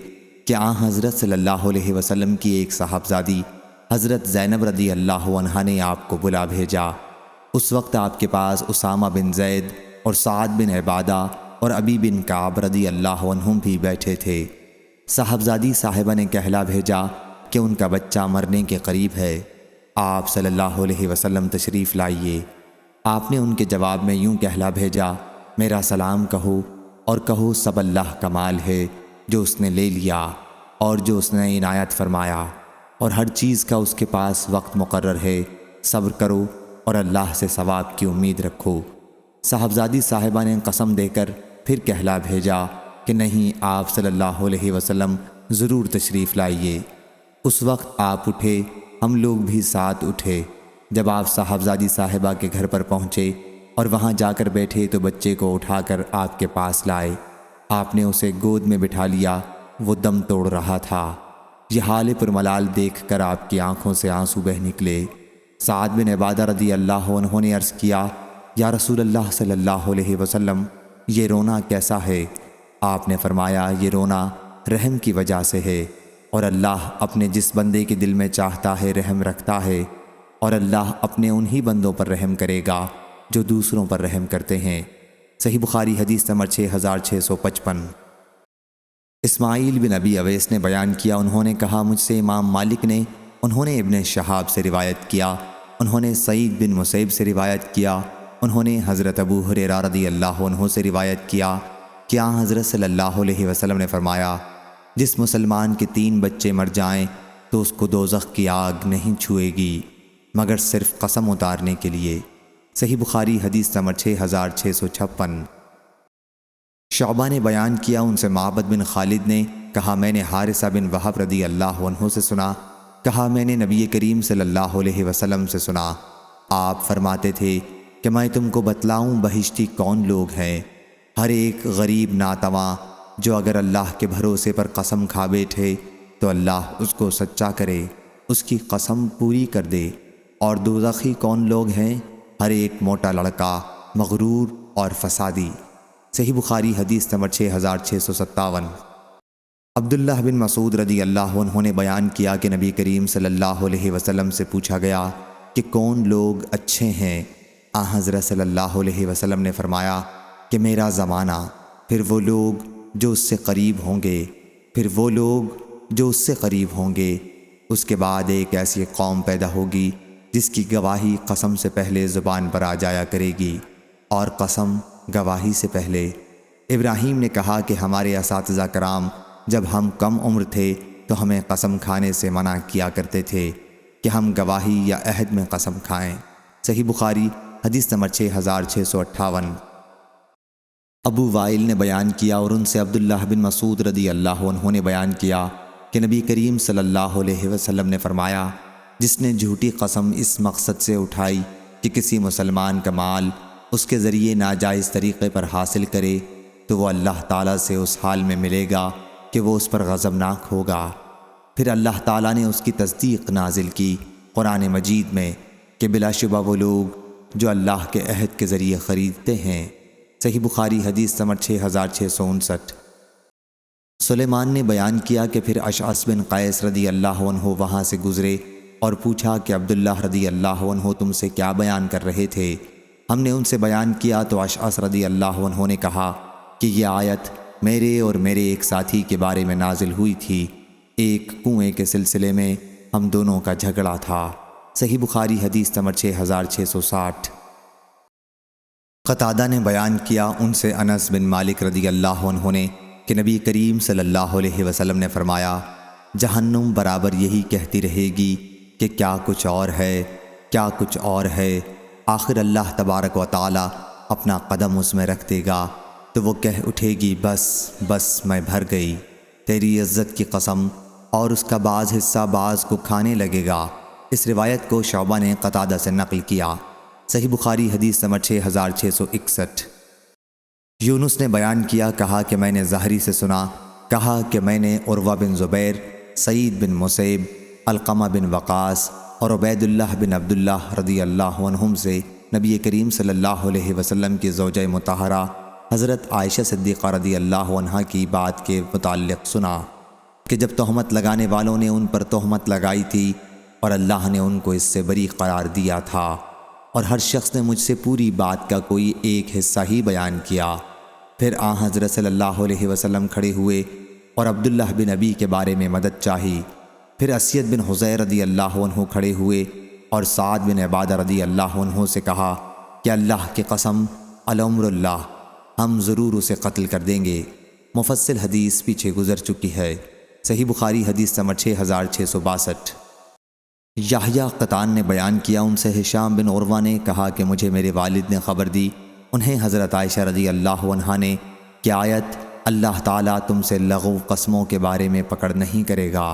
کہ حضرت صلی اللہ علیہ وسلم کی ایک صاحبزادی حضرت زینب رضی اللہ عنہا نے آپ کو بلا بھیجا۔ اس وقت آپ کے پاس اسامہ بن زید اور سعد بن عبادہ اور ابی بن کعب رضی اللہ عنہم بھی بیٹھے تھے۔ صاحبزادی صاحبہ نے کہلا بھیجا کہ ان کا بچہ مرنے کے قریب ہے، آپ صلی اللہ علیہ وسلم تشریف لائیے۔ آپ نے ان کے جواب میں یوں کہلا بھیجا، میرا سلام کہو اور کہو سب اللہ کا مال ہے جو اس نے لے لیا اور جو اس نے عنایت فرمایا، اور ہر چیز کا اس کے پاس وقت مقرر ہے، صبر کرو اور اللہ سے ثواب کی امید رکھو۔ صاحبزادی صاحبہ نے قسم دے کر پھر کہلا بھیجا کہ نہیں، آپ صلی اللہ علیہ وسلم ضرور تشریف لائیے۔ اس وقت آپ اٹھے، ہم لوگ بھی ساتھ اٹھے۔ جب آپ صاحبزادی صاحبہ کے گھر پر پہنچے اور وہاں جا کر بیٹھے تو بچے کو اٹھا کر آپ کے پاس لائے۔ آپ نے اسے گود میں بٹھا لیا، وہ دم توڑ رہا تھا۔ یہ حال پرملال دیکھ کر آپ کی آنکھوں سے آنسو بہہ نکلے۔ سعد بن عبادہ رضی اللہ عنہ نے عرض کیا، یا رسول اللہ صلی اللہ علیہ وسلم، یہ رونا کیسا ہے؟ آپ نے فرمایا، یہ رونا رحم کی وجہ سے ہے، اور اللہ اپنے جس بندے کے دل میں چاہتا ہے رحم رکھتا ہے، اور اللہ اپنے انہی بندوں پر رحم کرے گا جو دوسروں پر رحم کرتے ہیں۔ صحیح بخاری حدیث نمبر 6655۔ اسماعیل بن ابی اویس نے بیان کیا، انہوں نے کہا مجھ سے امام مالک نے، انہوں نے ابن شہاب سے روایت کیا، انہوں نے سعید بن مسیب سے روایت کیا، انہوں نے حضرت ابو ہریرہ رضی اللہ عنہ سے روایت کیا کہ حضرت صلی اللہ علیہ وسلم نے فرمایا، جس مسلمان کے 3 بچے مر جائیں تو اس کو دوزخ کی آگ نہیں چھوئے گی مگر صرف قسم اتارنے کے لیے۔ صحیح بخاری حدیث نمبر 6656۔ شعبہ نے بیان کیا، ان سے معبد بن خالد نے کہا میں نے حارثہ بن وہب رضی اللہ عنہ سے سنا، کہا میں نے نبی کریم صلی اللہ علیہ وسلم سے سنا، آپ فرماتے تھے کہ میں تم کو بتلاؤں بہشتی کون لوگ ہیں؟ ہر ایک غریب ناتواں جو اگر اللہ کے بھروسے پر قسم کھا بیٹھے تو اللہ اس کو سچا کرے، اس کی قسم پوری کر دے۔ اور دوزخی کون لوگ ہیں؟ ہر ایک موٹا لڑکا، مغرور اور فسادی۔ صحیح بخاری حدیث نمبر 6657۔ عبداللہ بن مسعود رضی اللہ عنہ نے بیان کیا کہ نبی کریم صلی اللہ علیہ وسلم سے پوچھا گیا کہ کون لوگ اچھے ہیں؟ حضرت صلی اللہ علیہ وسلم نے فرمایا کہ میرا زمانہ، پھر وہ لوگ جو اس سے قریب ہوں گے، پھر وہ لوگ جو اس سے قریب ہوں گے، اس کے بعد ایک ایسی قوم پیدا ہوگی جس کی گواہی قسم سے پہلے زبان پر آ جایا کرے گی اور قسم گواہی سے پہلے۔ ابراہیم نے کہا کہ ہمارے اساتذہ کرام جب ہم کم عمر تھے تو ہمیں قسم کھانے سے منع کیا کرتے تھے کہ ہم گواہی یا عہد میں قسم کھائیں۔ صحیح بخاری حدیث نمبر 6658۔ ابو وائل نے بیان کیا اور ان سے عبداللہ بن مسعود رضی اللہ عنہ نے بیان کیا کہ نبی کریم صلی اللہ علیہ وسلم نے فرمایا، جس نے جھوٹی قسم اس مقصد سے اٹھائی کہ کسی مسلمان کا مال اس کے ذریعے ناجائز طریقے پر حاصل کرے تو وہ اللہ تعالیٰ سے اس حال میں ملے گا کہ وہ اس پر غضبناک ہوگا۔ پھر اللہ تعالیٰ نے اس کی تصدیق نازل کی قرآن مجید میں کہ بلا شبہ وہ لوگ جو اللہ کے عہد کے ذریعے خریدتے ہیں۔ صحیح بخاری حدیث نمبر 6659۔ سلیمان نے بیان کیا کہ پھر اشعث بن قیس رضی اللہ عنہ وہاں سے گزرے اور پوچھا کہ عبداللہ رضی اللہ عنہ تم سے کیا بیان کر رہے تھے؟ ہم نے ان سے بیان کیا تو اشعث رضی اللہ عنہ نے کہا کہ یہ آیت میرے اور میرے ایک ساتھی کے بارے میں نازل ہوئی تھی، ایک کنویں کے سلسلے میں ہم دونوں کا جھگڑا تھا۔ صحیح بخاری حدیث نمبر 6660۔ قتادہ نے بیان کیا، ان سے انس بن مالک رضی اللہ عنہ نے کہ نبی کریم صلی اللہ علیہ وسلم نے فرمایا، جہنم برابر یہی کہتی رہے گی کہ کیا کچھ اور ہے، کیا کچھ اور ہے، آخر اللہ تبارک و تعالی اپنا قدم اس میں رکھ دے گا تو وہ کہہ اٹھے گی بس بس میں بھر گئی، تیری عزت کی قسم، اور اس کا بعض حصہ بعض کو کھانے لگے گا۔ اس روایت کو شعبہ نے قتادہ سے نقل کیا۔ صحیح بخاری حدیث نمبر 6661۔ یونس نے بیان کیا، کہا کہ میں نے زہری سے سنا، کہا کہ میں نے عروہ بن زبیر، سعید بن مسیب، علقمہ بن وقاص اور عبید اللہ بن عبداللہ رضی اللہ عنہم سے نبی کریم صلی اللہ علیہ وسلم کی زوجہ مطہرہ حضرت عائشہ صدیقہ رضی اللہ عنہا کی بات کے متعلق سنا کہ جب تہمت لگانے والوں نے ان پر تہمت لگائی تھی اور اللہ نے ان کو اس سے بری قرار دیا تھا، اور ہر شخص نے مجھ سے پوری بات کا کوئی ایک حصہ ہی بیان کیا۔ پھر حضرت صلی اللہ علیہ وسلم کھڑے ہوئے اور عبداللہ بن ابی کے بارے میں مدد چاہی۔ پھر اسید بن حضیر رضی اللہ عنہ کھڑے ہوئے اور سعد بن عبادہ رضی اللہ عنہ سے کہا کہ اللہ کی قسم العمر اللہ، ہم ضرور اسے قتل کر دیں گے۔ مفصل حدیث پیچھے گزر چکی ہے۔ صحیح بخاری حدیث نمبر 6662۔ یحییٰ قطان نے بیان کیا، ان سے ہشام بن عروہ نے کہا کہ مجھے میرے والد نے خبر دی، انہیں حضرت عائشہ رضی اللہ عنہا نے کہ آیت اللہ تعالیٰ تم سے لغو قسموں کے بارے میں پکڑ نہیں کرے گا۔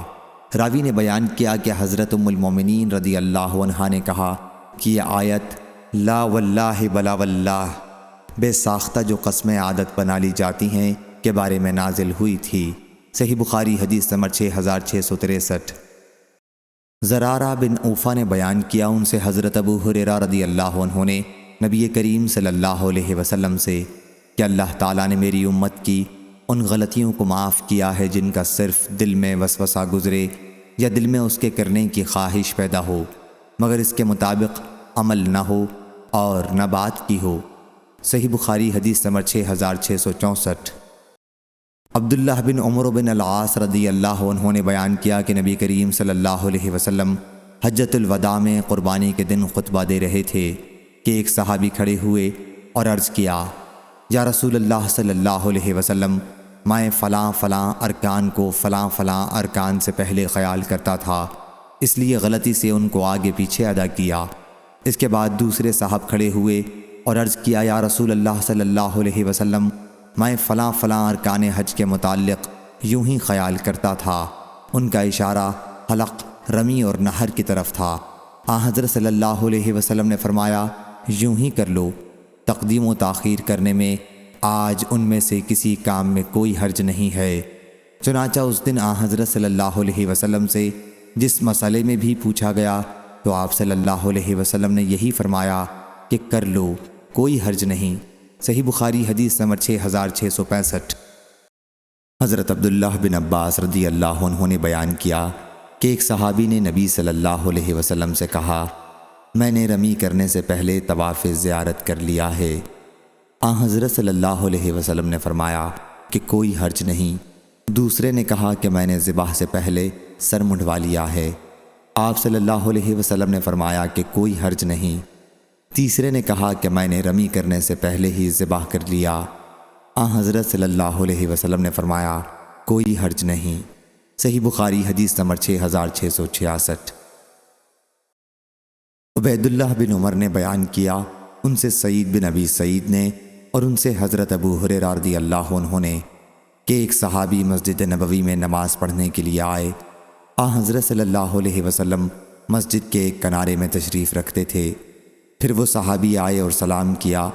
راوی نے بیان کیا کہ حضرت ام المومنین رضی اللہ عنہا نے کہا کہ یہ آیت لا واللہ بلا واللہ، بے ساختہ جو قسمیں عادت بنا لی جاتی ہیں کے بارے میں نازل ہوئی تھی۔ صحیح بخاری حدیث نمبر 6663۔ زرارہ بن اوفا نے بیان کیا، ان سے حضرت ابو ہریرہ رضی اللہ عنہ نے نبی کریم صلی اللہ علیہ وسلم سے کہ اللہ تعالیٰ نے میری امت کی ان غلطیوں کو معاف کیا ہے جن کا صرف دل میں وسوسہ گزرے یا دل میں اس کے کرنے کی خواہش پیدا ہو، مگر اس کے مطابق عمل نہ ہو اور نہ بات کی ہو۔ صحیح بخاری حدیث نمبر 6664۔ عبداللہ بن عمر بن العاص رضی اللہ عنہ نے بیان کیا کہ نبی کریم صلی اللہ علیہ وسلم حجۃ الوداع میں قربانی کے دن خطبہ دے رہے تھے کہ ایک صحابی کھڑے ہوئے اور عرض کیا، یا رسول اللہ صلی اللہ علیہ وسلم، میں فلاں فلاں ارکان کو فلاں فلاں ارکان سے پہلے خیال کرتا تھا، اس لیے غلطی سے ان کو آگے پیچھے ادا کیا۔ اس کے بعد دوسرے صاحب کھڑے ہوئے اور عرض کیا، یا رسول اللہ صلی اللہ علیہ وسلم، میں فلاں فلاں ارکان حج کے متعلق یوں ہی خیال کرتا تھا۔ ان کا اشارہ حلق، رمی اور نہر کی طرف تھا۔ حضرت صلی اللہ علیہ وسلم نے فرمایا، یوں ہی کر لو، تقدیم و تاخیر کرنے میں آج ان میں سے کسی کام میں کوئی حرج نہیں ہے۔ چنانچہ اس دن حضرت صلی اللہ علیہ وسلم سے جس مسئلے میں بھی پوچھا گیا تو آپ صلی اللہ علیہ وسلم نے یہی فرمایا کہ کر لو، کوئی حرج نہیں۔ صحیح بخاری حدیث نمبر 6665۔ حضرت عبداللہ بن عباس رضی اللہ عنہ نے بیان کیا کہ ایک صحابی نے نبی صلی اللہ علیہ وسلم سے کہا، میں نے رمی کرنے سے پہلے طواف زیارت کر لیا ہے۔ حضرت صلی اللہ علیہ وسلم نے فرمایا کہ کوئی حرج نہیں۔ دوسرے نے کہا کہ میں نے ذبح سے پہلے سر منڈوا لیا ہے۔ آپ صلی اللہ علیہ وسلم نے فرمایا کہ کوئی حرج نہیں۔ تیسرے نے کہا کہ میں نے رمی کرنے سے پہلے ہی ذبح کر لیا۔ حضرت صلی اللہ علیہ وسلم نے فرمایا کوئی حرج نہیں۔ صحیح بخاری حدیث نمبر 6666۔ عبید اللہ بن عمر نے بیان کیا، ان سے سعید بن ابی سعید نے اور ان سے حضرت ابو ہریرہ رضی اللہ عنہ نے کہ ایک صحابی مسجد نبوی میں نماز پڑھنے کے لیے آئے۔ حضرت صلی اللہ علیہ وسلم مسجد کے ایک کنارے میں تشریف رکھتے تھے۔ پھر وہ صحابی آئے اور سلام کیا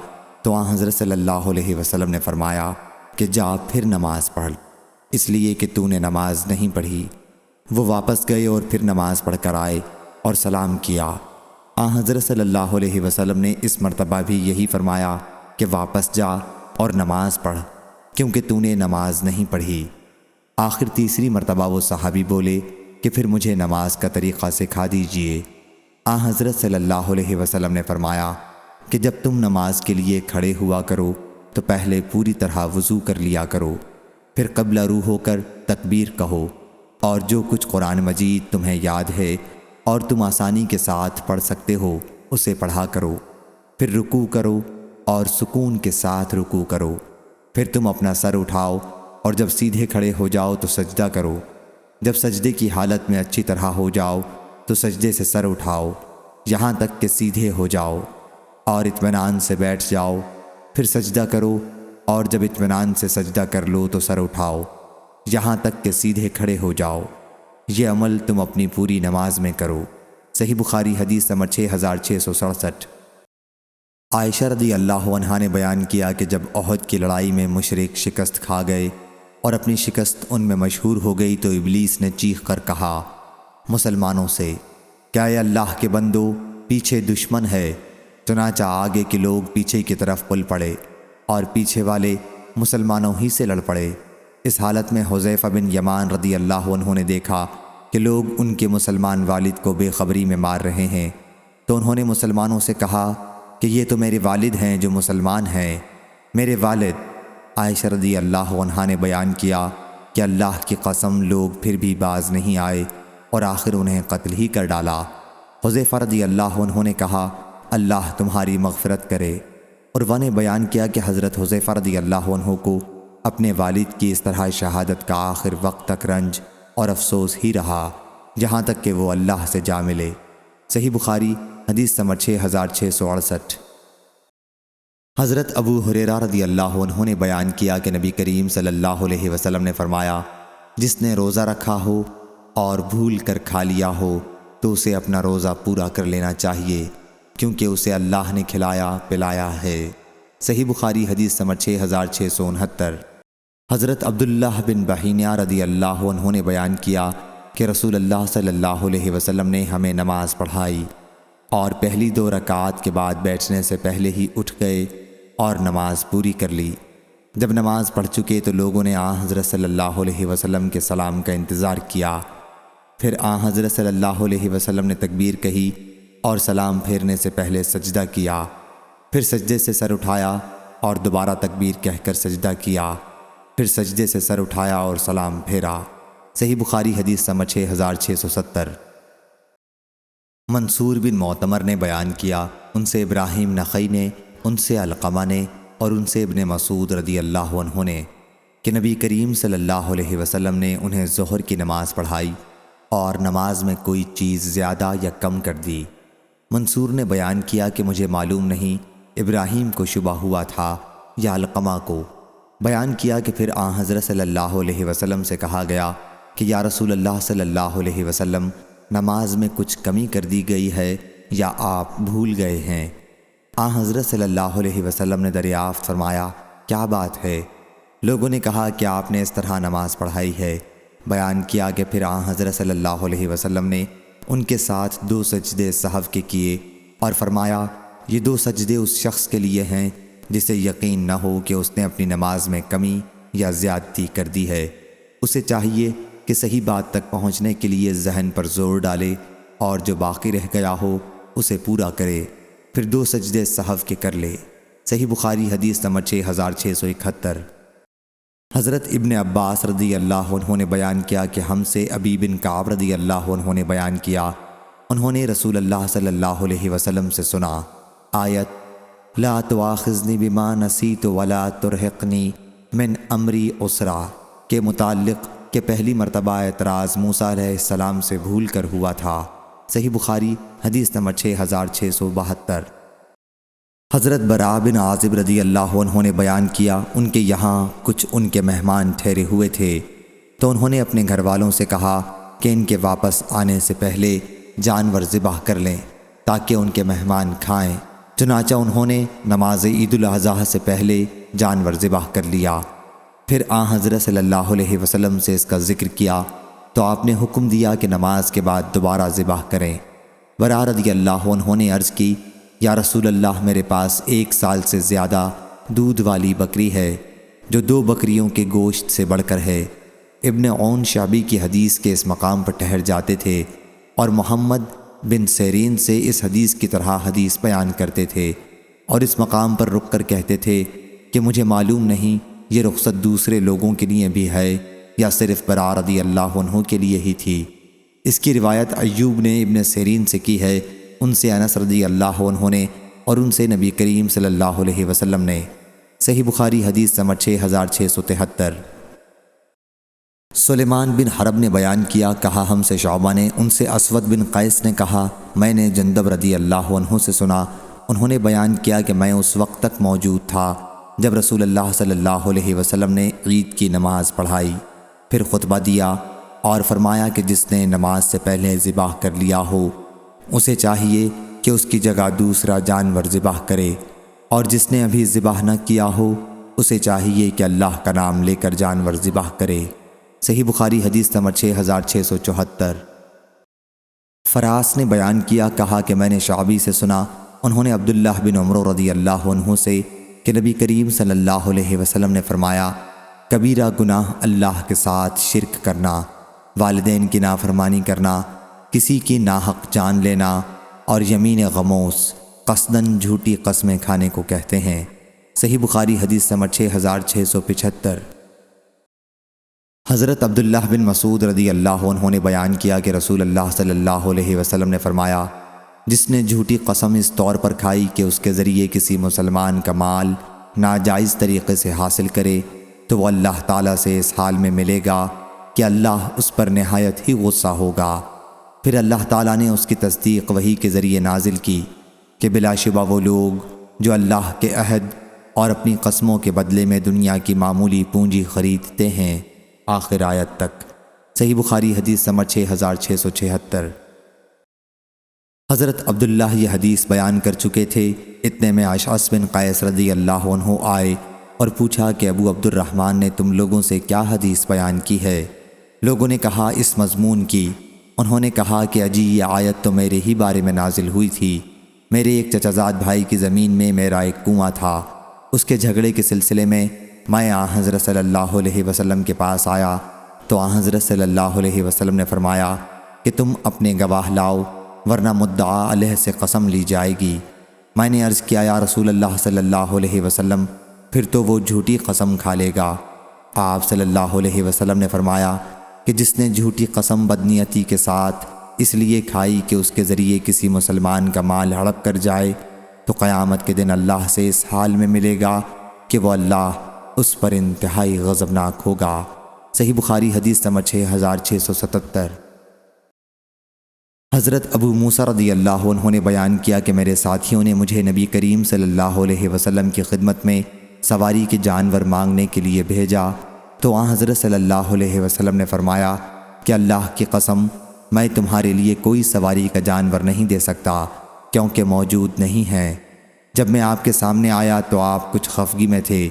تو حضرت صلی اللہ علیہ وسلم نے فرمایا کہ جا پھر نماز پڑھ، اس لیے کہ تو نے نماز نہیں پڑھی۔ وہ واپس گئے اور پھر نماز پڑھ کر آئے اور سلام کیا۔ حضرت صلی اللہ علیہ وسلم نے اس مرتبہ بھی یہی فرمایا کہ واپس جا اور نماز پڑھ، کیونکہ تو نے نماز نہیں پڑھی۔ آخر تیسری مرتبہ وہ صحابی بولے کہ پھر مجھے نماز کا طریقہ سکھا دیجئے۔ حضرت صلی اللہ علیہ وسلم نے فرمایا کہ جب تم نماز کے لیے کھڑے ہوا کرو تو پہلے پوری طرح وضو کر لیا کرو، پھر قبلہ رو ہو کر تکبیر کہو، اور جو کچھ قرآن مجید تمہیں یاد ہے اور تم آسانی کے ساتھ پڑھ سکتے ہو اسے پڑھا کرو، پھر رکوع کرو اور سکون کے ساتھ رکوع کرو، پھر تم اپنا سر اٹھاؤ اور جب سیدھے کھڑے ہو جاؤ تو سجدہ کرو، جب سجدے کی حالت میں اچھی طرح ہو جاؤ تو سجدے سے سر اٹھاؤ یہاں تک کہ سیدھے ہو جاؤ اور اطمینان سے بیٹھ جاؤ، پھر سجدہ کرو اور جب اطمینان سے سجدہ کر لو تو سر اٹھاؤ یہاں تک کہ سیدھے کھڑے ہو جاؤ۔ یہ عمل تم اپنی پوری نماز میں کرو۔ صحیح بخاری حدیث نمبر 6667۔ عائشہ رضی اللہ عنہا نے بیان کیا کہ جب احد کی لڑائی میں مشرک شکست کھا گئے اور اپنی شکست ان میں مشہور ہو گئی تو ابلیس نے چیخ کر کہا مسلمانوں سے، کیا اے اللہ کے بندو پیچھے دشمن ہے؟ چنانچہ آگے کے لوگ پیچھے کی طرف پل پڑے اور پیچھے والے مسلمانوں ہی سے لڑ پڑے۔ اس حالت میں حذیفہ بن یمان رضی اللہ عنہ نے دیکھا کہ لوگ ان کے مسلمان والد کو بے خبری میں مار رہے ہیں، تو انہوں نے مسلمانوں سے کہا کہ یہ تو میرے والد ہیں جو مسلمان ہیں۔ میرے والد؟ عائشہ رضی اللہ عنہا نے بیان کیا کہ اللہ کی قسم لوگ پھر بھی باز نہیں آئے اور آخر انہیں قتل ہی کر ڈالا۔ حذیفہ رضی اللہ عنہ نے کہا اللہ تمہاری مغفرت کرے۔ عروہ نے بیان کیا کہ حضرت حذیفہ رضی اللہ عنہ کو اپنے والد کی اس طرح شہادت کا آخر وقت تک رنج اور افسوس ہی رہا جہاں تک کہ وہ اللہ سے جا ملے۔ صحیح بخاری حدیث نمبر 6668۔ حضرت ابو ہریرہ رضی اللہ عنہ نے بیان کیا کہ نبی کریم صلی اللہ علیہ وسلم نے فرمایا جس نے روزہ رکھا ہو اور بھول کر کھا لیا ہو تو اسے اپنا روزہ پورا کر لینا چاہیے کیونکہ اسے اللہ نے کھلایا پلایا ہے۔ صحیح بخاری حدیث نمبر 6669۔ حضرت عبداللہ بن بحینہ رضی اللہ عنہ نے بیان کیا کہ رسول اللہ صلی اللہ علیہ وسلم نے ہمیں نماز پڑھائی اور پہلی 2 رکعات کے بعد بیٹھنے سے پہلے ہی اٹھ گئے اور نماز پوری کر لی۔ جب نماز پڑھ چکے تو لوگوں نے حضرت صلی اللہ علیہ وسلم کے سلام کا انتظار کیا، پھر حضرت صلی اللہ علیہ وسلم نے تکبیر کہی اور سلام پھیرنے سے پہلے سجدہ کیا، پھر سجدے سے سر اٹھایا اور دوبارہ تکبیر کہہ کر سجدہ کیا، پھر سجدے سے سر اٹھایا اور سلام پھیرا۔ صحیح بخاری حدیث نمبر 6670۔ منصور بن معتمر نے بیان کیا، ان سے ابراہیم نخعی نے، ان سے علقمہ نے اور ان سے ابن مسعود رضی اللہ عنہ نے کہ نبی کریم صلی اللہ علیہ وسلم نے انہیں ظہر کی نماز پڑھائی اور نماز میں کوئی چیز زیادہ یا کم کر دی۔ منصور نے بیان کیا کہ مجھے معلوم نہیں ابراہیم کو شبہ ہوا تھا یا علقمہ کو۔ بیان کیا کہ پھر حضرت صلی اللہ علیہ وسلم سے کہا گیا کہ یا رسول اللہ صلی اللہ علیہ وسلم نماز میں کچھ کمی کر دی گئی ہے یا آپ بھول گئے ہیں؟ حضرت صلی اللہ علیہ وسلم نے دریافت فرمایا کیا بات ہے؟ لوگوں نے کہا کہ آپ نے اس طرح نماز پڑھائی ہے۔ بیان کیا کہ پھر حضرت صلی اللہ علیہ وسلم نے ان کے ساتھ 2 سجدے سہو کے کیے اور فرمایا یہ 2 سجدے اس شخص کے لیے ہیں جسے یقین نہ ہو کہ اس نے اپنی نماز میں کمی یا زیادتی کر دی ہے۔ اسے چاہیے کہ صحیح بات تک پہنچنے کے لیے ذہن پر زور ڈالے اور جو باقی رہ گیا ہو اسے پورا کرے، پھر 2 سجدے سہو کے کر لے۔ صحیح بخاری حدیث نمبر 6671۔ حضرت ابن عباس رضی اللہ عنہ نے بیان کیا کہ ہم سے ابی بن کعب رضی اللہ عنہ نے بیان کیا، انہوں نے رسول اللہ صلی اللہ علیہ وسلم سے سنا آیت لا تواخذنی بما نسیت ولا ترہقنی من امری عسرا کے متعلق کہ پہلی مرتبہ اعتراض موسیٰ علیہ السلام سے بھول کر ہوا تھا۔ صحیح بخاری حدیث نمبر 6672۔ حضرت براء بن عازب رضی اللہ عنہ نے بیان کیا ان کے یہاں کچھ ان کے مہمان ٹھہرے ہوئے تھے تو انہوں نے اپنے گھر والوں سے کہا کہ ان کے واپس آنے سے پہلے جانور ذبح کر لیں تاکہ ان کے مہمان کھائیں۔ چنانچہ انہوں نے نماز عید الاضحیٰ سے پہلے جانور ذبح کر لیا۔ پھر حضرت صلی اللہ علیہ وسلم سے اس کا ذکر کیا تو آپ نے حکم دیا کہ نماز کے بعد دوبارہ ذبح کریں۔ براء رضی اللہ عنہ نے عرض کی یا رسول اللہ میرے پاس 1 سال سے زیادہ دودھ والی بکری ہے جو 2 بکریوں کے گوشت سے بڑھ کر ہے۔ ابن عون شعبی کی حدیث کے اس مقام پر ٹھہر جاتے تھے اور محمد بن سیرین سے اس حدیث کی طرح حدیث بیان کرتے تھے اور اس مقام پر رک کر کہتے تھے کہ مجھے معلوم نہیں یہ رخصت دوسرے لوگوں کے لیے بھی ہے یا صرف براء رضی اللہ عنہ کے لیے ہی تھی۔ اس کی روایت ایوب نے ابن سیرین سے کی ہے، ان سے انس رضی اللہ عنہ نے اور ان سے نبی کریم صلی اللہ علیہ وسلم نے۔ صحیح بخاری حدیث نمبر 6673۔ سلیمان بن حرب نے بیان کیا کہا ہم سے شعبہ نے، ان سے اسود بن قیس نے کہا میں نے جندب رضی اللہ عنہ سے سنا، انہوں نے بیان کیا کہ میں اس وقت تک موجود تھا جب رسول اللہ صلی اللہ علیہ وسلم نے عید کی نماز پڑھائی، پھر خطبہ دیا اور فرمایا کہ جس نے نماز سے پہلے ذبح کر لیا ہو اسے چاہیے کہ اس کی جگہ دوسرا جانور ذبح کرے اور جس نے ابھی ذبح نہ کیا ہو اسے چاہیے کہ اللہ کا نام لے کر جانور ذبح کرے۔ صحیح بخاری حدیث نمبر 6674۔ فراس نے بیان کیا، کہا کہ میں نے شعبی سے سنا، انہوں نے عبداللہ بن عمر رضی اللہ عنہ سے کہ نبی کریم صلی اللہ علیہ وسلم نے فرمایا، کبیرہ گناہ اللہ کے ساتھ شرک کرنا، والدین کی نافرمانی کرنا، کسی کی ناحق جان لینا اور یمین غموس قصداً جھوٹی قسمیں کھانے کو کہتے ہیں۔ صحیح بخاری حدیث نمبر 6675۔ حضرت عبداللہ بن مسعود رضی اللہ عنہ نے بیان کیا کہ رسول اللہ صلی اللہ علیہ وسلم نے فرمایا، جس نے جھوٹی قسم اس طور پر کھائی کہ اس کے ذریعے کسی مسلمان کا مال ناجائز طریقے سے حاصل کرے تو وہ اللہ تعالیٰ سے اس حال میں ملے گا کہ اللہ اس پر نہایت ہی غصہ ہوگا۔ پھر اللہ تعالیٰ نے اس کی تصدیق وحی کے ذریعے نازل کی کہ بلا شبہ وہ لوگ جو اللہ کے عہد اور اپنی قسموں کے بدلے میں دنیا کی معمولی پونجی خریدتے ہیں، آخر آیت تک۔ صحیح بخاری حدیث نمبر 6676۔ حضرت عبداللہ یہ حدیث بیان کر چکے تھے، اتنے میں اشعث بن قیس رضی اللہ عنہ آئے اور پوچھا کہ ابو عبد الرحمن نے تم لوگوں سے کیا حدیث بیان کی ہے؟ لوگوں نے کہا اس مضمون کی۔ انہوں نے کہا کہ اجی یہ آیت تو میرے ہی بارے میں نازل ہوئی تھی۔ میرے ایک چچا زاد بھائی کی زمین میں میرا ایک کنواں تھا، اس کے جھگڑے کے سلسلے میں آن حضرت صلی اللہ علیہ وسلم کے پاس آیا تو آن حضرت صلی اللہ علیہ وسلم نے فرمایا کہ تم اپنے گواہ لاؤ ورنہ مدعا علیہ سے قسم لی جائے گی۔ میں نے عرض کیا یا رسول اللہ صلی اللہ علیہ وسلم، پھر تو وہ جھوٹی قسم کھا لے گا۔ آپ صلی اللہ علیہ وسلم نے فرمایا کہ جس نے جھوٹی قسم بدنیتی کے ساتھ اس لیے کھائی کہ اس کے ذریعے کسی مسلمان کا مال ہڑپ کر جائے تو قیامت کے دن اللہ سے اس حال میں ملے گا کہ وہ اللہ اس پر انتہائی غضبناک ہوگا۔ صحیح بخاری حدیث نمبر 6677۔ حضرت ابو موسیٰ رضی اللہ عنہ نے بیان کیا کہ میرے ساتھیوں نے مجھے نبی کریم صلی اللہ علیہ وسلم کی خدمت میں سواری کے جانور مانگنے کے لیے بھیجا تو آن حضرت صلی اللہ علیہ وسلم نے فرمایا کہ اللہ کی قسم میں تمہارے لیے کوئی سواری کا جانور نہیں دے سکتا کیونکہ موجود نہیں ہے۔ جب میں آپ کے سامنے آیا تو آپ کچھ خفگی میں تھے،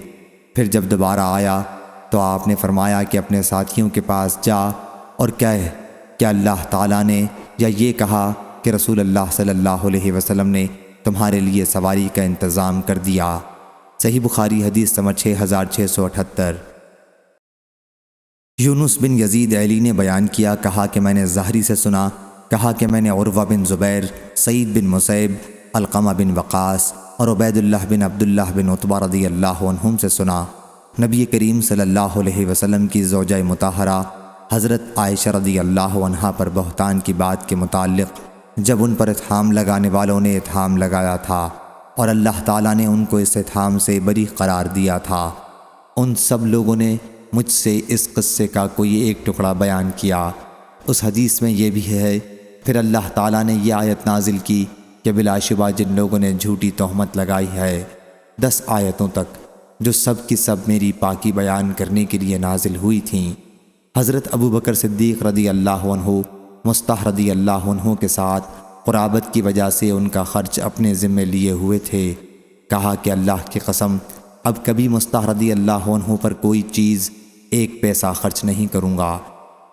پھر جب دوبارہ آیا تو آپ نے فرمایا کہ اپنے ساتھیوں کے پاس جا اور کہہ کہ اللہ تعالیٰ نے یا یہ کہا کہ رسول اللہ صلی اللہ علیہ وسلم نے تمہارے لیے سواری کا انتظام کر دیا۔ صحیح بخاری حدیث نمبر 6678۔ یونس بن یزید ایلی نے بیان کیا، کہا کہ میں نے زہری سے سنا، کہا کہ میں نے عروہ بن زبیر، سعید بن مسیب، علقمہ بن وقاص اور عبید اللہ بن عبداللہ بن عتبہ رضی اللہ عنہم سے سنا، نبی کریم صلی اللہ علیہ وسلم کی زوجہ مطہرہ حضرت عائشہ رضی اللہ عنہا پر بہتان کی بات کے متعلق جب ان پر اتہام لگانے والوں نے اتہام لگایا تھا اور اللہ تعالیٰ نے ان کو اس اتہام سے بری قرار دیا تھا، ان سب لوگوں نے مجھ سے اس قصے کا کوئی ایک ٹکڑا بیان کیا۔ اس حدیث میں یہ بھی ہے، پھر اللہ تعالیٰ نے یہ آیت نازل کی کہ بلا شبہ جن لوگوں نے جھوٹی تہمت لگائی ہے 10 آیتوں تک، جو سب کی سب میری پاکی بیان کرنے کے لیے نازل ہوئی تھیں۔ حضرت ابو بکر صدیق رضی اللہ عنہ مصطح رضی اللہ عنہ کے ساتھ قرابت کی وجہ سے ان کا خرچ اپنے ذمے لیے ہوئے تھے۔ کہا کہ اللہ کی قسم اب کبھی مصطح رضی اللہ عنہ پر کوئی چیز 1 پیسہ خرچ نہیں کروں گا۔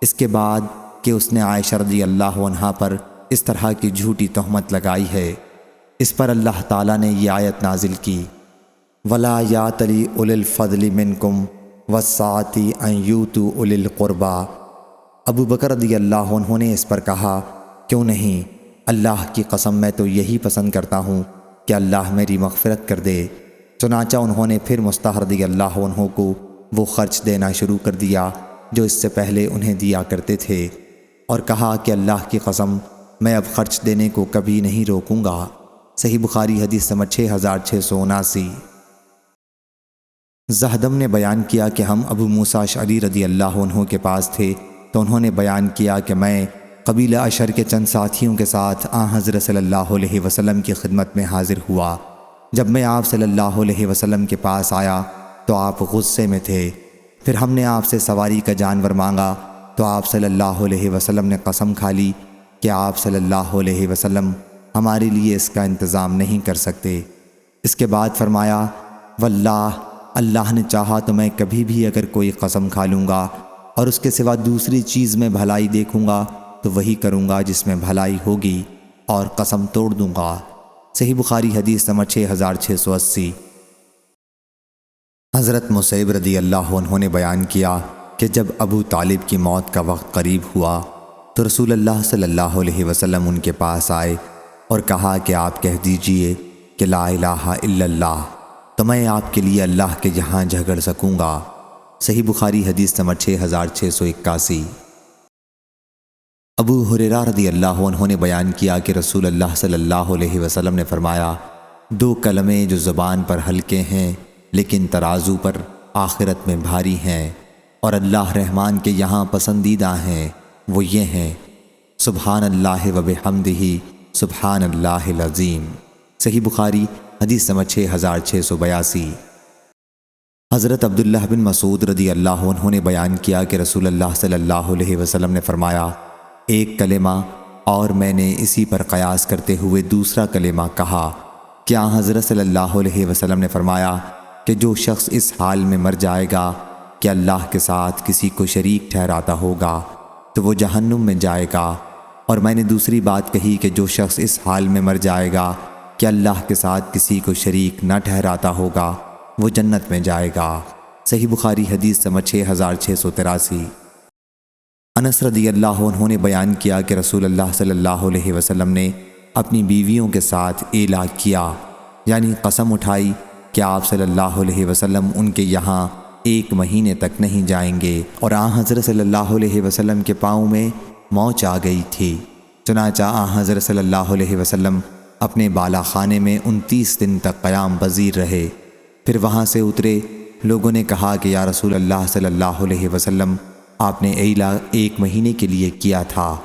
اس کے بعد کہ اس نے عائشہ رضی اللہ عنہا پر اس طرح کی جھوٹی تہمت لگائی ہے، اس پر اللہ تعالیٰ نے یہ آیت نازل کی، وَلَا يَأْتَلِ أُولِي الْفَضْلِ مِنْكُمْ وَالسَّعَةِ أَنْ يُؤْتُوا أُولِي الْقُرْبَى۔ ابو بکر رضی اللہ عنہ نے اس پر کہا، کیوں نہیں، اللہ کی قسم میں تو یہی پسند کرتا ہوں کہ اللہ میری مغفرت کر دے۔ چنانچہ انہوں نے پھر مصطح رضی اللہ عنہ کو وہ خرچ دینا شروع کر دیا جو اس سے پہلے انہیں دیا کرتے تھے، اور کہا کہ اللہ کی قسم میں اب خرچ دینے کو کبھی نہیں روکوں گا۔ صحیح بخاری حدیث نمبر 6679۔ زہدم نے بیان کیا کہ ہم ابو موسیٰ اشعری رضی اللہ عنہ کے پاس تھے تو انہوں نے بیان کیا کہ میں قبیلہ اشر کے چند ساتھیوں کے ساتھ آن حضرت صلی اللہ علیہ وسلم کی خدمت میں حاضر ہوا۔ جب میں آپ صلی اللہ علیہ وسلم کے پاس آیا تو آپ غصے میں تھے۔ پھر ہم نے آپ سے سواری کا جانور مانگا تو آپ صلی اللہ علیہ وسلم نے قسم کھا لی کہ آپ صلی اللہ علیہ وسلم ہمارے لیے اس کا انتظام نہیں کر سکتے۔ اس کے بعد فرمایا واللہ اللہ نے چاہا تو میں کبھی بھی اگر کوئی قسم کھا لوں گا اور اس کے سوا دوسری چیز میں بھلائی دیکھوں گا تو وہی کروں گا جس میں بھلائی ہوگی اور قسم توڑ دوں گا۔ صحیح بخاری حدیث نمبر 6680۔ حضرت مصعب رضی اللہ عنہ نے بیان کیا کہ جب ابو طالب کی موت کا وقت قریب ہوا تو رسول اللہ صلی اللہ علیہ وسلم ان کے پاس آئے اور کہا کہ آپ کہہ دیجئے کہ لا الہ الا اللہ تو میں آپ کے لیے اللہ کے یہاں جھگڑ سکوں گا۔ صحیح بخاری حدیث نمبر 6681۔ ابو ہریرہ رضی اللہ عنہ نے بیان کیا کہ رسول اللہ صلی اللہ علیہ وسلم نے فرمایا 2 کلمے جو زبان پر ہلکے ہیں لیکن ترازو پر آخرت میں بھاری ہیں اور اللہ رحمان کے یہاں پسندیدہ ہیں، وہ یہ ہیں سبحان اللہ و بحمدہ سبحان اللہ العظیم۔ صحیح بخاری حدیث نمبر 6682۔ حضرت عبداللہ بن مسعود رضی اللہ عنہ نے بیان کیا کہ رسول اللہ صلی اللہ علیہ وسلم نے فرمایا 1 کلمہ اور میں نے اسی پر قیاس کرتے ہوئے دوسرا کلمہ کہا کیا حضرت صلی اللہ علیہ وسلم نے فرمایا کہ جو شخص اس حال میں مر جائے گا کہ اللہ کے ساتھ کسی کو شریک ٹھہراتا ہوگا تو وہ جہنم میں جائے گا، اور میں نے دوسری بات کہی کہ جو شخص اس حال میں مر جائے گا کہ اللہ کے ساتھ کسی کو شریک نہ ٹھہراتا ہوگا وہ جنت میں جائے گا۔ صحیح بخاری حدیث نمبر 6683۔ انس رضی اللہ عنہ نے بیان کیا کہ رسول اللہ صلی اللہ علیہ وسلم نے اپنی بیویوں کے ساتھ اعلان کیا، یعنی قسم اٹھائی کہ آپ صلی اللہ علیہ وسلم ان کے یہاں 1 مہینے تک نہیں جائیں گے، اور حضرت صلی اللہ علیہ وسلم کے پاؤں میں موچ آ گئی تھی۔ چنانچہ حضرت صلی اللہ علیہ وسلم اپنے بالا خانے میں 29 دن تک قیام پذیر رہے، پھر وہاں سے اترے۔ لوگوں نے کہا کہ یا رسول اللہ صلی اللہ علیہ وسلم آپ نے اعلان 1 مہینے کے لیے کیا تھا۔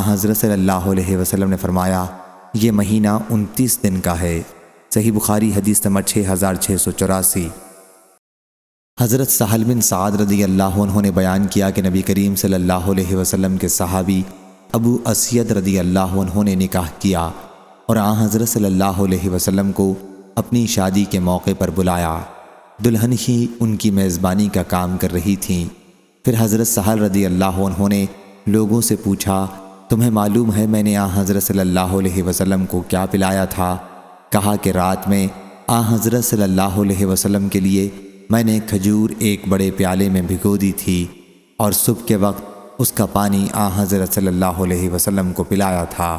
حضرت صلی اللہ علیہ وسلم نے فرمایا یہ مہینہ 29 دن کا ہے۔ صحیح بخاری حدیث نمبر 6684۔ حضرت سہل بن سعد رضی اللہ عنہ نے بیان کیا کہ نبی کریم صلی اللہ علیہ وسلم کے صحابی ابو اسید رضی اللہ عنہ نے نکاح کیا اور حضرت صلی اللہ علیہ وسلم کو اپنی شادی کے موقع پر بلایا۔ دلہن ہی ان کی میزبانی کا کام کر رہی تھیں۔ پھر حضرت سہل رضی اللہ عنہ نے لوگوں سے پوچھا تمہیں معلوم ہے میں نے حضرت صلی اللہ علیہ وسلم کو کیا پلایا تھا؟ کہا کہ رات میں حضرت صلی اللہ علیہ وسلم کے لیے میں نے کھجور ایک بڑے پیالے میں بھگو دی تھی اور صبح کے وقت اس کا پانی حضرت صلی اللہ علیہ وسلم کو پلایا تھا۔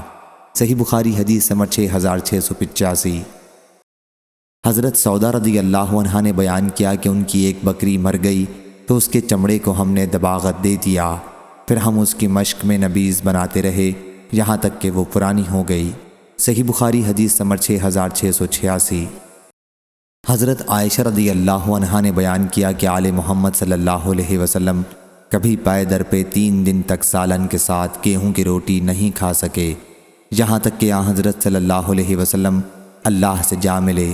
صحیح بخاری حدیث نمبر 6685۔ حضرت سودا رضی اللہ عنہ نے بیان کیا کہ ان کی ایک بکری مر گئی تو اس کے چمڑے کو ہم نے دباغت دے دیا، پھر ہم اس کی مشق میں نبیذ بناتے رہے یہاں تک کہ وہ پرانی ہو گئی۔ صحیح بخاری حدیث نمبر 6686۔ حضرت عائشہ رضی اللہ عنہا نے بیان کیا کہ آل محمد صلی اللہ علیہ وسلم کبھی پائے در پہ 3 دن تک سالن کے ساتھ گیہوں کی روٹی نہیں کھا سکے، یہاں تک کہ حضرت صلی اللہ علیہ وسلم اللہ سے جا ملے۔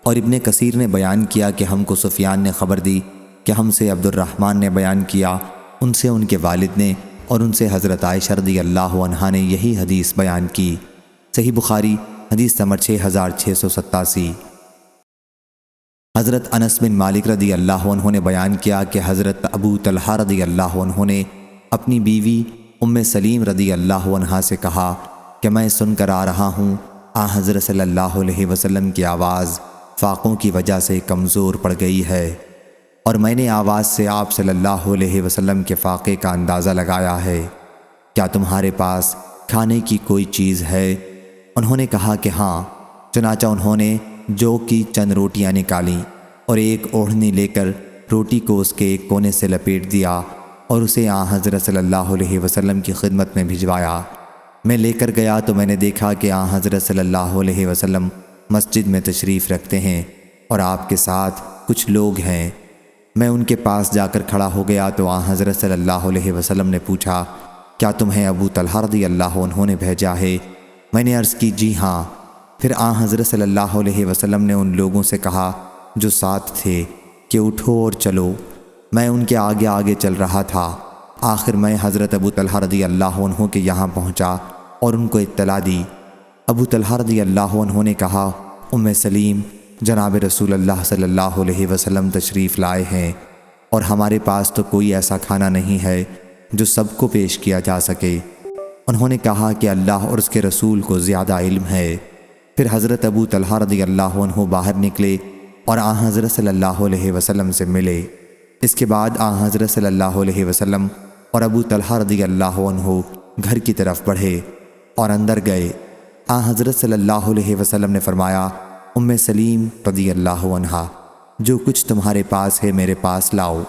اور ابن کثیر نے بیان کیا کہ ہم کو سفیان نے خبر دی کہ ہم سے عبد الرحمن نے بیان کیا، ان سے ان کے والد نے، اور ان سے حضرت عائشہ رضی اللہ عنہا نے یہی حدیث بیان کی۔ صحیح بخاری حدیث نمبر 6687۔ حضرت انس بن مالک رضی اللہ عنہ نے بیان کیا کہ حضرت ابو طلحہ رضی اللہ عنہ نے اپنی بیوی ام سلیم رضی اللہ عنہا سے کہا کہ میں سن کر آ رہا ہوں حضرت صلی اللہ علیہ وسلم کی آواز فاقوں کی وجہ سے کمزور پڑ گئی ہے، اور میں نے آواز سے آپ صلی اللہ علیہ وسلم کے فاقے کا اندازہ لگایا ہے، کیا تمہارے پاس کھانے کی کوئی چیز ہے؟ انہوں نے کہا کہ ہاں۔ چنانچہ انہوں نے جو کی چند روٹیاں نکالیں اور ایک اوڑھنی لے کر روٹی کو اس کے ایک کونے سے لپیٹ دیا اور اسے حضرت صلی اللہ علیہ وسلم کی خدمت میں بھجوایا۔ میں لے کر گیا تو میں نے دیکھا کہ حضرت صلی اللہ علیہ وسلم مسجد میں تشریف رکھتے ہیں اور آپ کے ساتھ کچھ لوگ ہیں۔ میں ان کے پاس جا کر کھڑا ہو گیا تو حضرت صلی اللہ علیہ وسلم نے پوچھا کیا تمہیں ابو طلحہ رضی اللہ عنہ نے بھیجا ہے؟ میں نے عرض کی جی ہاں۔ پھر حضرت صلی اللہ علیہ وسلم نے ان لوگوں سے کہا جو ساتھ تھے کہ اٹھو اور چلو۔ میں ان کے آگے آگے چل رہا تھا۔ آخر میں حضرت ابو طلحہ رضی اللہ عنہ کے یہاں پہنچا اور ان کو اطلاع دی۔ ابو طلحہ رضی اللہ عنہ نے کہا سلیم جناب رسول اللہ صلی اللہ علیہ وسلم تشریف لائے ہیں اور ہمارے پاس تو کوئی ایسا کھانا نہیں ہے جو سب کو پیش کیا جا سکے۔ انہوں نے کہا کہ اللہ اور اس کے رسول کو زیادہ علم ہے۔ پھر حضرت ابو طلحہ رضی اللہ عنہ باہر نکلے اور آن حضرت صلی اللہ علیہ وسلم سے ملے۔ اس کے بعد آن حضرت صلی اللہ علیہ وسلم اور ابو طلحہ رضی اللہ عنہ گھر کی طرف بڑھے اور اندر گئے۔ آن حضرت صلی اللہ علیہ وسلم نے فرمایا، سلیم رضی اللہ عنہا، جو کچھ تمہارے پاس ہے میرے پاس لاؤ۔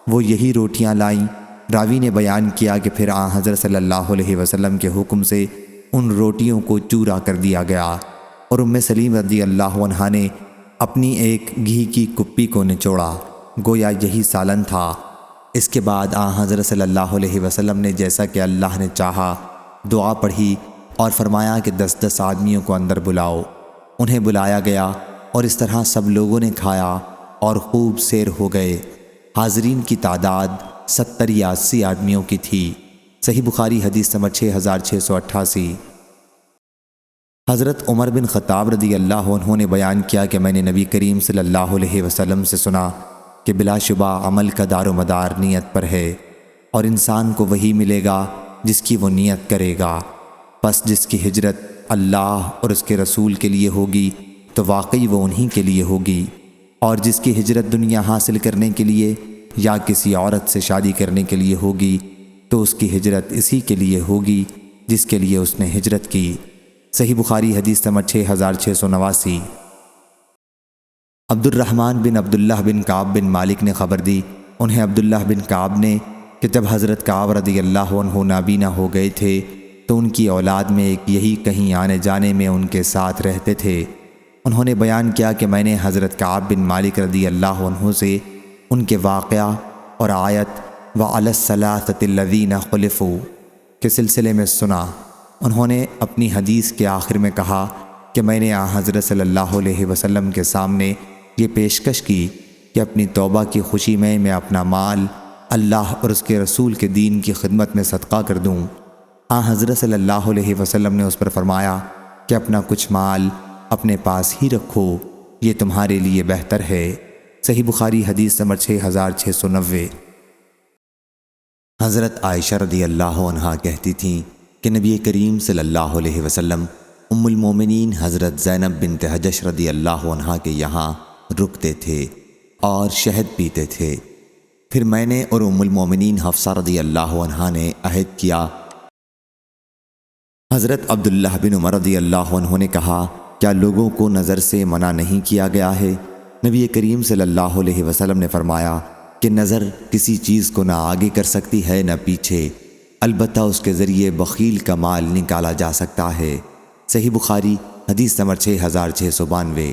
وہ یہی روٹیاں لائیں۔ راوی نے بیان کیا کہ پھر آن حضرت صلی اللہ علیہ وسلم کے حکم سے ان روٹیوں کو چورا کر دیا گیا اور سلیم رضی اللہ عنہا نے اپنی ایک گھی کی کپی کو نچوڑا، گویا یہی سالن تھا۔ اس کے بعد آن حضرت صلی اللہ علیہ وسلم نے جیسا کہ اللہ نے چاہا دعا پڑھی اور فرمایا کہ 10 آدمیوں کو اندر بلاؤ۔ انہیں بلایا گیا اور اس طرح سب لوگوں نے کھایا اور خوب سیر ہو گئے۔ حاضرین کی تعداد 70 یا 80 آدمیوں کی تھی۔ صحیح بخاری حدیث نمبر 6688۔ حضرت عمر بن خطاب رضی اللہ عنہ نے بیان کیا کہ میں نے نبی کریم صلی اللہ علیہ وسلم سے سنا کہ بلا شبہ عمل کا دار و مدار نیت پر ہے، اور انسان کو وہی ملے گا جس کی وہ نیت کرے گا۔ پس جس کی ہجرت اللہ اور اس کے رسول کے لیے ہوگی تو واقعی وہ انہی کے لیے ہوگی، اور جس کی ہجرت دنیا حاصل کرنے کے لیے یا کسی عورت سے شادی کرنے کے لیے ہوگی تو اس کی ہجرت اسی کے لیے ہوگی جس کے لیے اس نے ہجرت کی۔ صحیح بخاری حدیث نمبر 6689۔ عبد الرحمن بن عبداللہ بن کعب بن مالک نے خبر دی، انہیں عبداللہ بن کعب نے، کہ جب حضرت کعب رضی اللہ عنہ نابینا ہو گئے تھے تو ان کی اولاد میں ایک یہی کہیں آنے جانے میں ان کے ساتھ رہتے تھے۔ انہوں نے بیان کیا کہ میں نے حضرت کعب بن مالک رضی اللہ عنہ سے ان کے واقعہ اور آیت وَعَلَى الثَّلَاثَةِ الَّذِينَ خُلِفُوا کے سلسلے میں سنا۔ انہوں نے اپنی حدیث کے آخر میں کہا کہ میں نے حضرت صلی اللہ علیہ وسلم کے سامنے یہ پیشکش کی کہ اپنی توبہ کی خوشی میں اپنا مال اللہ اور اس کے رسول کے دین کی خدمت میں صدقہ کر دوں۔ حضرت صلی اللہ علیہ وسلم نے اس پر فرمایا کہ اپنا کچھ مال اپنے پاس ہی رکھو، یہ تمہارے لیے بہتر ہے۔ صحیح بخاری حدیث نمبر 6690۔ حضرت عائشہ رضی اللہ عنہا کہتی تھیں کہ نبی کریم صلی اللہ علیہ وسلم ام المومنین حضرت زینب بنت حجش رضی اللہ عنہا کے یہاں رکتے تھے اور شہد پیتے تھے۔ پھر میں نے اور ام المومنین حفصہ رضی اللہ عنہا نے عہد کیا۔ حضرت عبداللہ بن عمر رضی اللہ عنہ نے کہا، کیا لوگوں کو نظر سے منع نہیں کیا گیا ہے؟ نبی کریم صلی اللہ علیہ وسلم نے فرمایا کہ نظر کسی چیز کو نہ آگے کر سکتی ہے نہ پیچھے، البتہ اس کے ذریعے بخیل کا مال نکالا جا سکتا ہے۔ صحیح بخاری حدیث نمبر 6692۔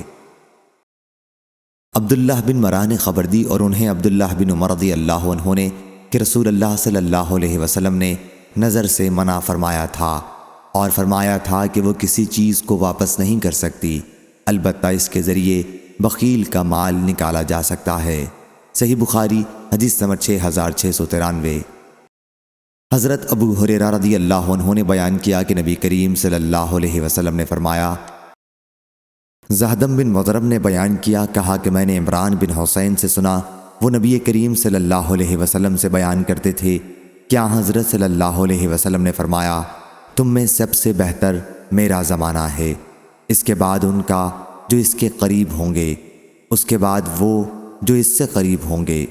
عبداللہ بن مرہ نے خبر دی اور انہیں عبداللہ بن عمر رضی اللہ عنہ نے کہ رسول اللہ صلی اللہ علیہ وسلم نے نظر سے منع فرمایا تھا اور فرمایا تھا کہ وہ کسی چیز کو واپس نہیں کر سکتی، البتہ اس کے ذریعے بخیل کا مال نکالا جا سکتا ہے۔ صحیح بخاری حدیث نمبر 6693۔ حضرت ابو ہریرہ رضی اللہ عنہ نے بیان کیا کہ نبی کریم صلی اللہ علیہ وسلم نے فرمایا، زہدم بن مضرب نے بیان کیا، کہا کہ میں نے عمران بن حسین سے سنا، وہ نبی کریم صلی اللہ علیہ وسلم سے بیان کرتے تھے، کیا حضرت صلی اللہ علیہ وسلم نے فرمایا، تم میں سب سے بہتر میرا زمانہ ہے، اس کے بعد ان کا جو اس کے قریب ہوں گے، اس کے بعد وہ جو اس سے قریب ہوں گے۔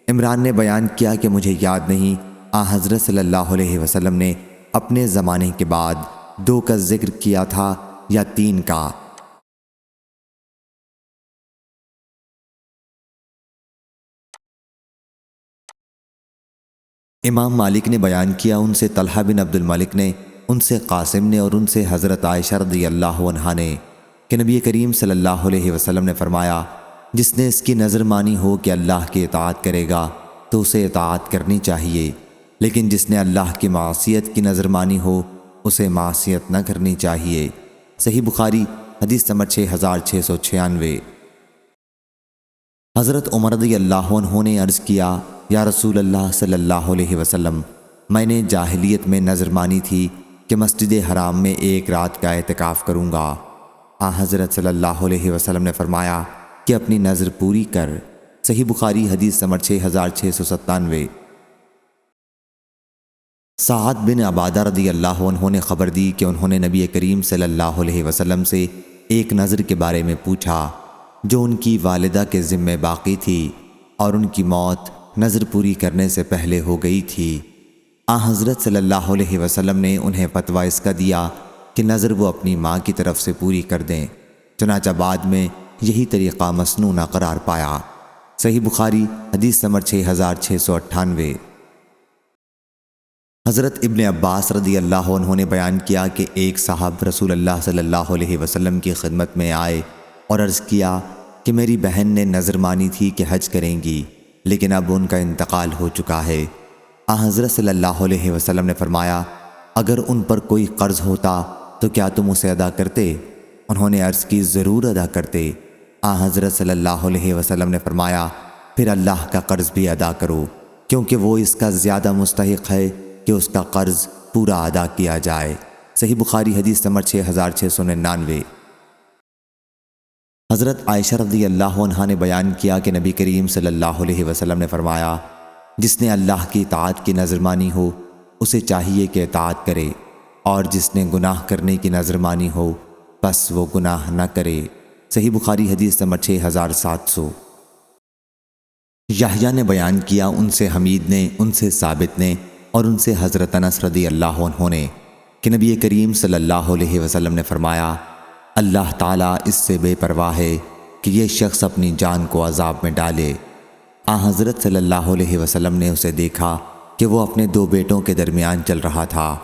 عمران نے بیان کیا کہ مجھے یاد نہیں حضرت صلی اللہ علیہ وسلم نے اپنے زمانے کے بعد 2 کا ذکر کیا تھا یا 3 کا۔ امام مالک نے بیان کیا، ان سے طلحہ بن عبد الملک نے، ان سے قاسم نے اور ان سے حضرت عائشہ رضی اللہ عنہا نے کہ نبی کریم صلی اللہ علیہ وسلم نے فرمایا، جس نے اس کی نظر مانی ہو کہ اللہ کی اطاعت کرے گا تو اسے اطاعت کرنی چاہیے، لیکن جس نے اللہ کی معصیت کی نظر مانی ہو اسے معصیت نہ کرنی چاہیے۔ صحیح بخاری حدیث نمبر 6696۔ حضرت عمر رضی اللہ عنہ نے عرض کیا، یا رسول اللہ صلی اللہ علیہ وسلم، میں نے جاہلیت میں نظر مانی تھی کہ مسجد حرام میں 1 رات کا اعتکاف کروں گا۔ حضرت صلی اللہ علیہ وسلم نے فرمایا کہ اپنی نظر پوری کر۔ صحیح بخاری حدیث نمبر 6697۔ سعد بن عبادہ رضی اللہ عنہ نے خبر دی کہ انہوں نے نبی کریم صلی اللہ علیہ وسلم سے ایک نظر کے بارے میں پوچھا جو ان کی والدہ کے ذمے باقی تھی اور ان کی موت نظر پوری کرنے سے پہلے ہو گئی تھی۔ حضرت صلی اللہ علیہ وسلم نے انہیں فتویٰ اس کا دیا کہ نظر وہ اپنی ماں کی طرف سے پوری کر دیں، چنانچہ بعد میں یہی طریقہ مسنون قرار پایا۔ صحیح بخاری حدیث نمبر 6698۔ حضرت ابن عباس رضی اللہ عنہ نے بیان کیا کہ ایک صاحب رسول اللہ صلی اللہ علیہ وسلم کی خدمت میں آئے اور عرض کیا کہ میری بہن نے نظر مانی تھی کہ حج کریں گی، لیکن اب ان کا انتقال ہو چکا ہے۔ حضرت صلی اللہ علیہ وسلم نے فرمایا اگر ان پر کوئی قرض ہوتا تو کیا تم اسے ادا کرتے؟ انہوں نے عرض کی ضرور ادا کرتے۔ حضرت صلی اللہ علیہ وسلم نے فرمایا پھر اللہ کا قرض بھی ادا کرو، کیونکہ وہ اس کا زیادہ مستحق ہے کہ اس کا قرض پورا ادا کیا جائے۔ صحیح بخاری حدیث نمبر 6699۔ حضرت عائشہ رضی اللہ عنہا نے بیان کیا کہ نبی کریم صلی اللہ علیہ وسلم نے فرمایا جس نے اللہ کی اطاعت کی نظر مانی ہو اسے چاہیے کہ اطاعت کرے، اور جس نے گناہ کرنے کی نظر مانی ہو بس وہ گناہ نہ کرے۔ صحیح بخاری حدیث نمبر 6700۔ یحییٰ نے بیان کیا ان سے حمید نے، ان سے ثابت نے اور ان سے حضرت انس رضی اللہ عنہ نے کہ نبی کریم صلی اللہ علیہ وسلم نے فرمایا اللہ تعالیٰ اس سے بے پرواہ ہے کہ یہ شخص اپنی جان کو عذاب میں ڈالے۔ حضرت صلی اللہ علیہ وسلم نے اسے دیکھا کہ وہ اپنے دو بیٹوں کے درمیان چل رہا تھا،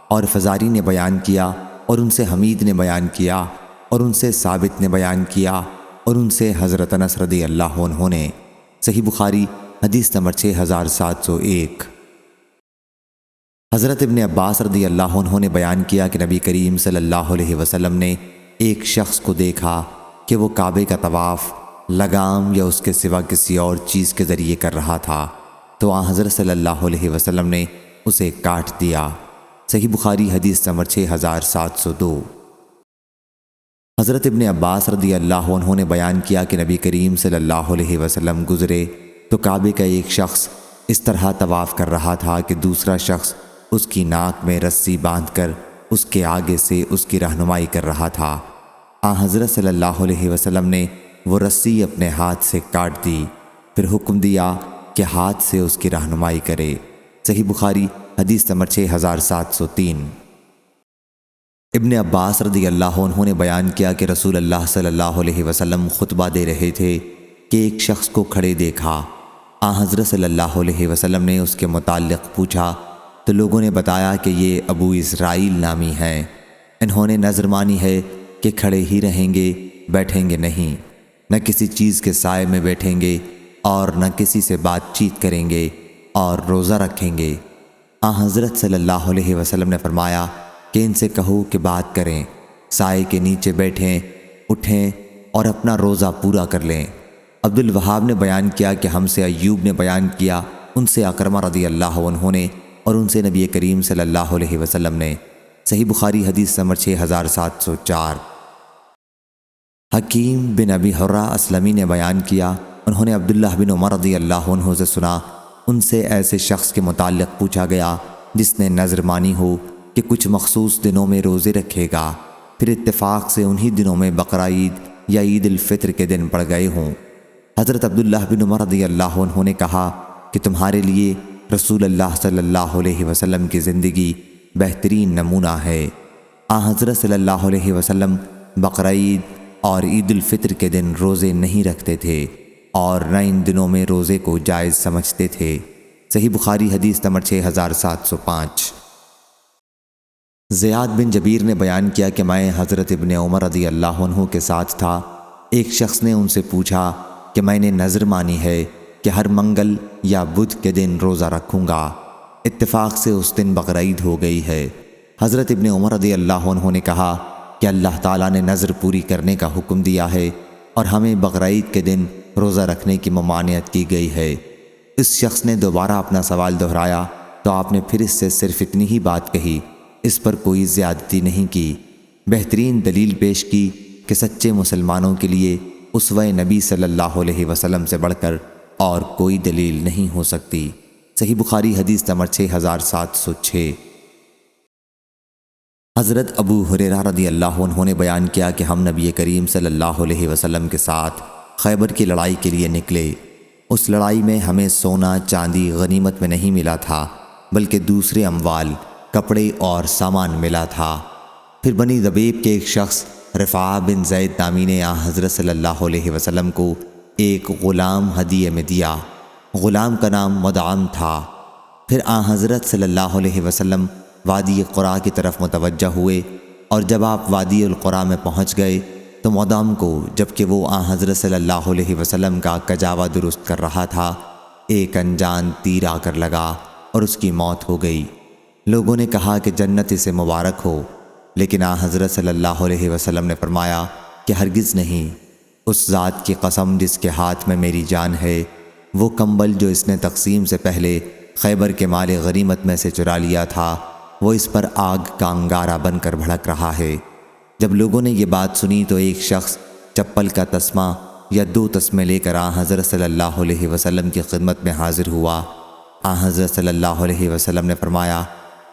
اور فزاری نے بیان کیا اور ان سے حمید نے بیان کیا اور ان سے ثابت نے بیان کیا اور ان سے حضرت انس رضی اللہ عنہ نے۔ صحیح بخاری حدیث نمبر 6701۔ حضرت ابن عباس رضی اللہ عنہ نے بیان کیا کہ نبی کریم صلی اللہ علیہ وسلم نے ایک شخص کو دیکھا کہ وہ کعبے کا طواف لگام یا اس کے سوا کسی اور چیز کے ذریعے کر رہا تھا، تو حضرت صلی اللہ علیہ وسلم نے اسے کاٹ دیا۔ صحیح بخاری حدیث نمبر 6702۔ حضرت ابن عباس رضی اللہ عنہ نے بیان کیا کہ نبی کریم صلی اللہ علیہ وسلم گزرے تو کعبے کا ایک شخص اس طرح طواف کر رہا تھا کہ دوسرا شخص اس کی ناک میں رسی باندھ کر اس کے آگے سے اس کی رہنمائی کر رہا تھا۔ حضرت صلی اللہ علیہ وسلم نے وہ رسی اپنے ہاتھ سے کاٹ دی، پھر حکم دیا کہ ہاتھ سے اس کی رہنمائی کرے۔ صحیح بخاری حدیث نمبر 6703۔ ابن عباس رضی اللہ عنہ نے بیان کیا کہ رسول اللہ صلی اللہ علیہ وسلم خطبہ دے رہے تھے کہ ایک شخص کو کھڑے دیکھا۔ حضرت صلی اللہ علیہ وسلم نے اس کے متعلق پوچھا تو لوگوں نے بتایا کہ یہ ابو اسرائیل نامی ہیں، انہوں نے نظر مانی ہے کہ کھڑے ہی رہیں گے، بیٹھیں گے نہیں، نہ کسی چیز کے سائے میں بیٹھیں گے اور نہ کسی سے بات چیت کریں گے اور روزہ رکھیں گے۔ حضرت صلی اللہ علیہ وسلم نے فرمایا کہ ان سے کہو کہ بات کریں، سائے کے نیچے بیٹھیں، اٹھیں اور اپنا روزہ پورا کر لیں۔ عبد الوہاب نے بیان کیا کہ ہم سے ایوب نے بیان کیا، ان سے اکرمہ رضی اللہ عنہ نے اور ان سے نبی کریم صلی اللہ علیہ وسلم نے۔ صحیح بخاری حدیث نمبر 6704۔ حکیم بن ابی حرہ اسلمی نے بیان کیا، انہوں نے عبداللہ بن عمر رضی اللہ عنہ سے سنا، ان سے ایسے شخص کے متعلق پوچھا گیا جس نے نظر مانی ہو کہ کچھ مخصوص دنوں میں روزے رکھے گا، پھر اتفاق سے انہی دنوں میں بقرہ عید یا عید الفطر کے دن پڑ گئے ہوں۔ حضرت عبداللہ بن عمر رضی اللہ عنہ نے کہا کہ تمہارے لیے رسول اللہ صلی اللہ علیہ وسلم کی زندگی بہترین نمونہ ہے۔ حضرت صلی اللہ علیہ وسلم بقرہ عید اور عید الفطر کے دن روزے نہیں رکھتے تھے اور نہ ان دنوں میں روزے کو جائز سمجھتے تھے۔ صحیح بخاری حدیث نمبر 6705۔ زیاد بن جبیر نے بیان کیا کہ میں حضرت ابن عمر رضی اللہ عنہ کے ساتھ تھا، ایک شخص نے ان سے پوچھا کہ میں نے نظر مانی ہے کہ ہر منگل یا بدھ کے دن روزہ رکھوں گا، اتفاق سے اس دن بقرہ عید ہو گئی ہے۔ حضرت ابن عمر رضی اللہ عنہ نے کہا کہ اللہ تعالیٰ نے نظر پوری کرنے کا حکم دیا ہے اور ہمیں بقرہ عید کے دن روزہ رکھنے کی ممانعت کی گئی ہے۔ اس شخص نے دوبارہ اپنا سوال دہرایا تو آپ نے پھر اس سے صرف اتنی ہی بات کہی، اس پر کوئی زیادتی نہیں کی۔ بہترین دلیل پیش کی کہ سچے مسلمانوں کے لیے اسوہ نبی صلی اللہ علیہ وسلم سے بڑھ کر اور کوئی دلیل نہیں ہو سکتی۔ صحیح بخاری حدیث نمبر 6706۔ حضرت ابو ہریرہ رضی اللہ عنہ نے بیان کیا کہ ہم نبی کریم صلی اللہ علیہ وسلم کے ساتھ خیبر کی لڑائی کے لیے نکلے۔ اس لڑائی میں ہمیں سونا چاندی غنیمت میں نہیں ملا تھا، بلکہ دوسرے اموال، کپڑے اور سامان ملا تھا۔ پھر بنی ذبیب کے ایک شخص رفاعہ بن زید نامی نے حضرت صلی اللہ علیہ وسلم کو ایک غلام ہدیے میں دیا۔ غلام کا نام مدعم تھا۔ پھر حضرت صلی اللہ علیہ وسلم وادی قرا کی طرف متوجہ ہوئے، اور جب آپ وادی القرا میں پہنچ گئے تو مدعم کو، جبکہ وہ حضرت صلی اللہ علیہ وسلم کا کجاوا درست کر رہا تھا، ایک انجان تیر آ کر لگا اور اس کی موت ہو گئی۔ لوگوں نے کہا کہ جنت اسے مبارک ہو، لیکن حضرت صلی اللہ علیہ وسلم نے فرمایا کہ ہرگز نہیں، اس ذات کی قسم جس کے ہاتھ میں میری جان ہے، وہ کمبل جو اس نے تقسیم سے پہلے خیبر کے مال غنیمت میں سے چرا لیا تھا، وہ اس پر آگ کا انگارہ بن کر بھڑک رہا ہے۔ جب لوگوں نے یہ بات سنی تو ایک شخص چپل کا تسمہ یا 2 تسمے لے کر حضرت صلی اللہ علیہ وسلم کی خدمت میں حاضر ہوا۔ حضرت صلی اللہ علیہ وسلم نے فرمایا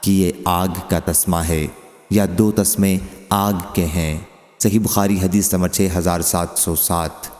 کہ یہ آگ کا تسمہ ہے یا 2 تسمے آگ کے ہیں۔ صحیح بخاری حدیث نمبر 6707۔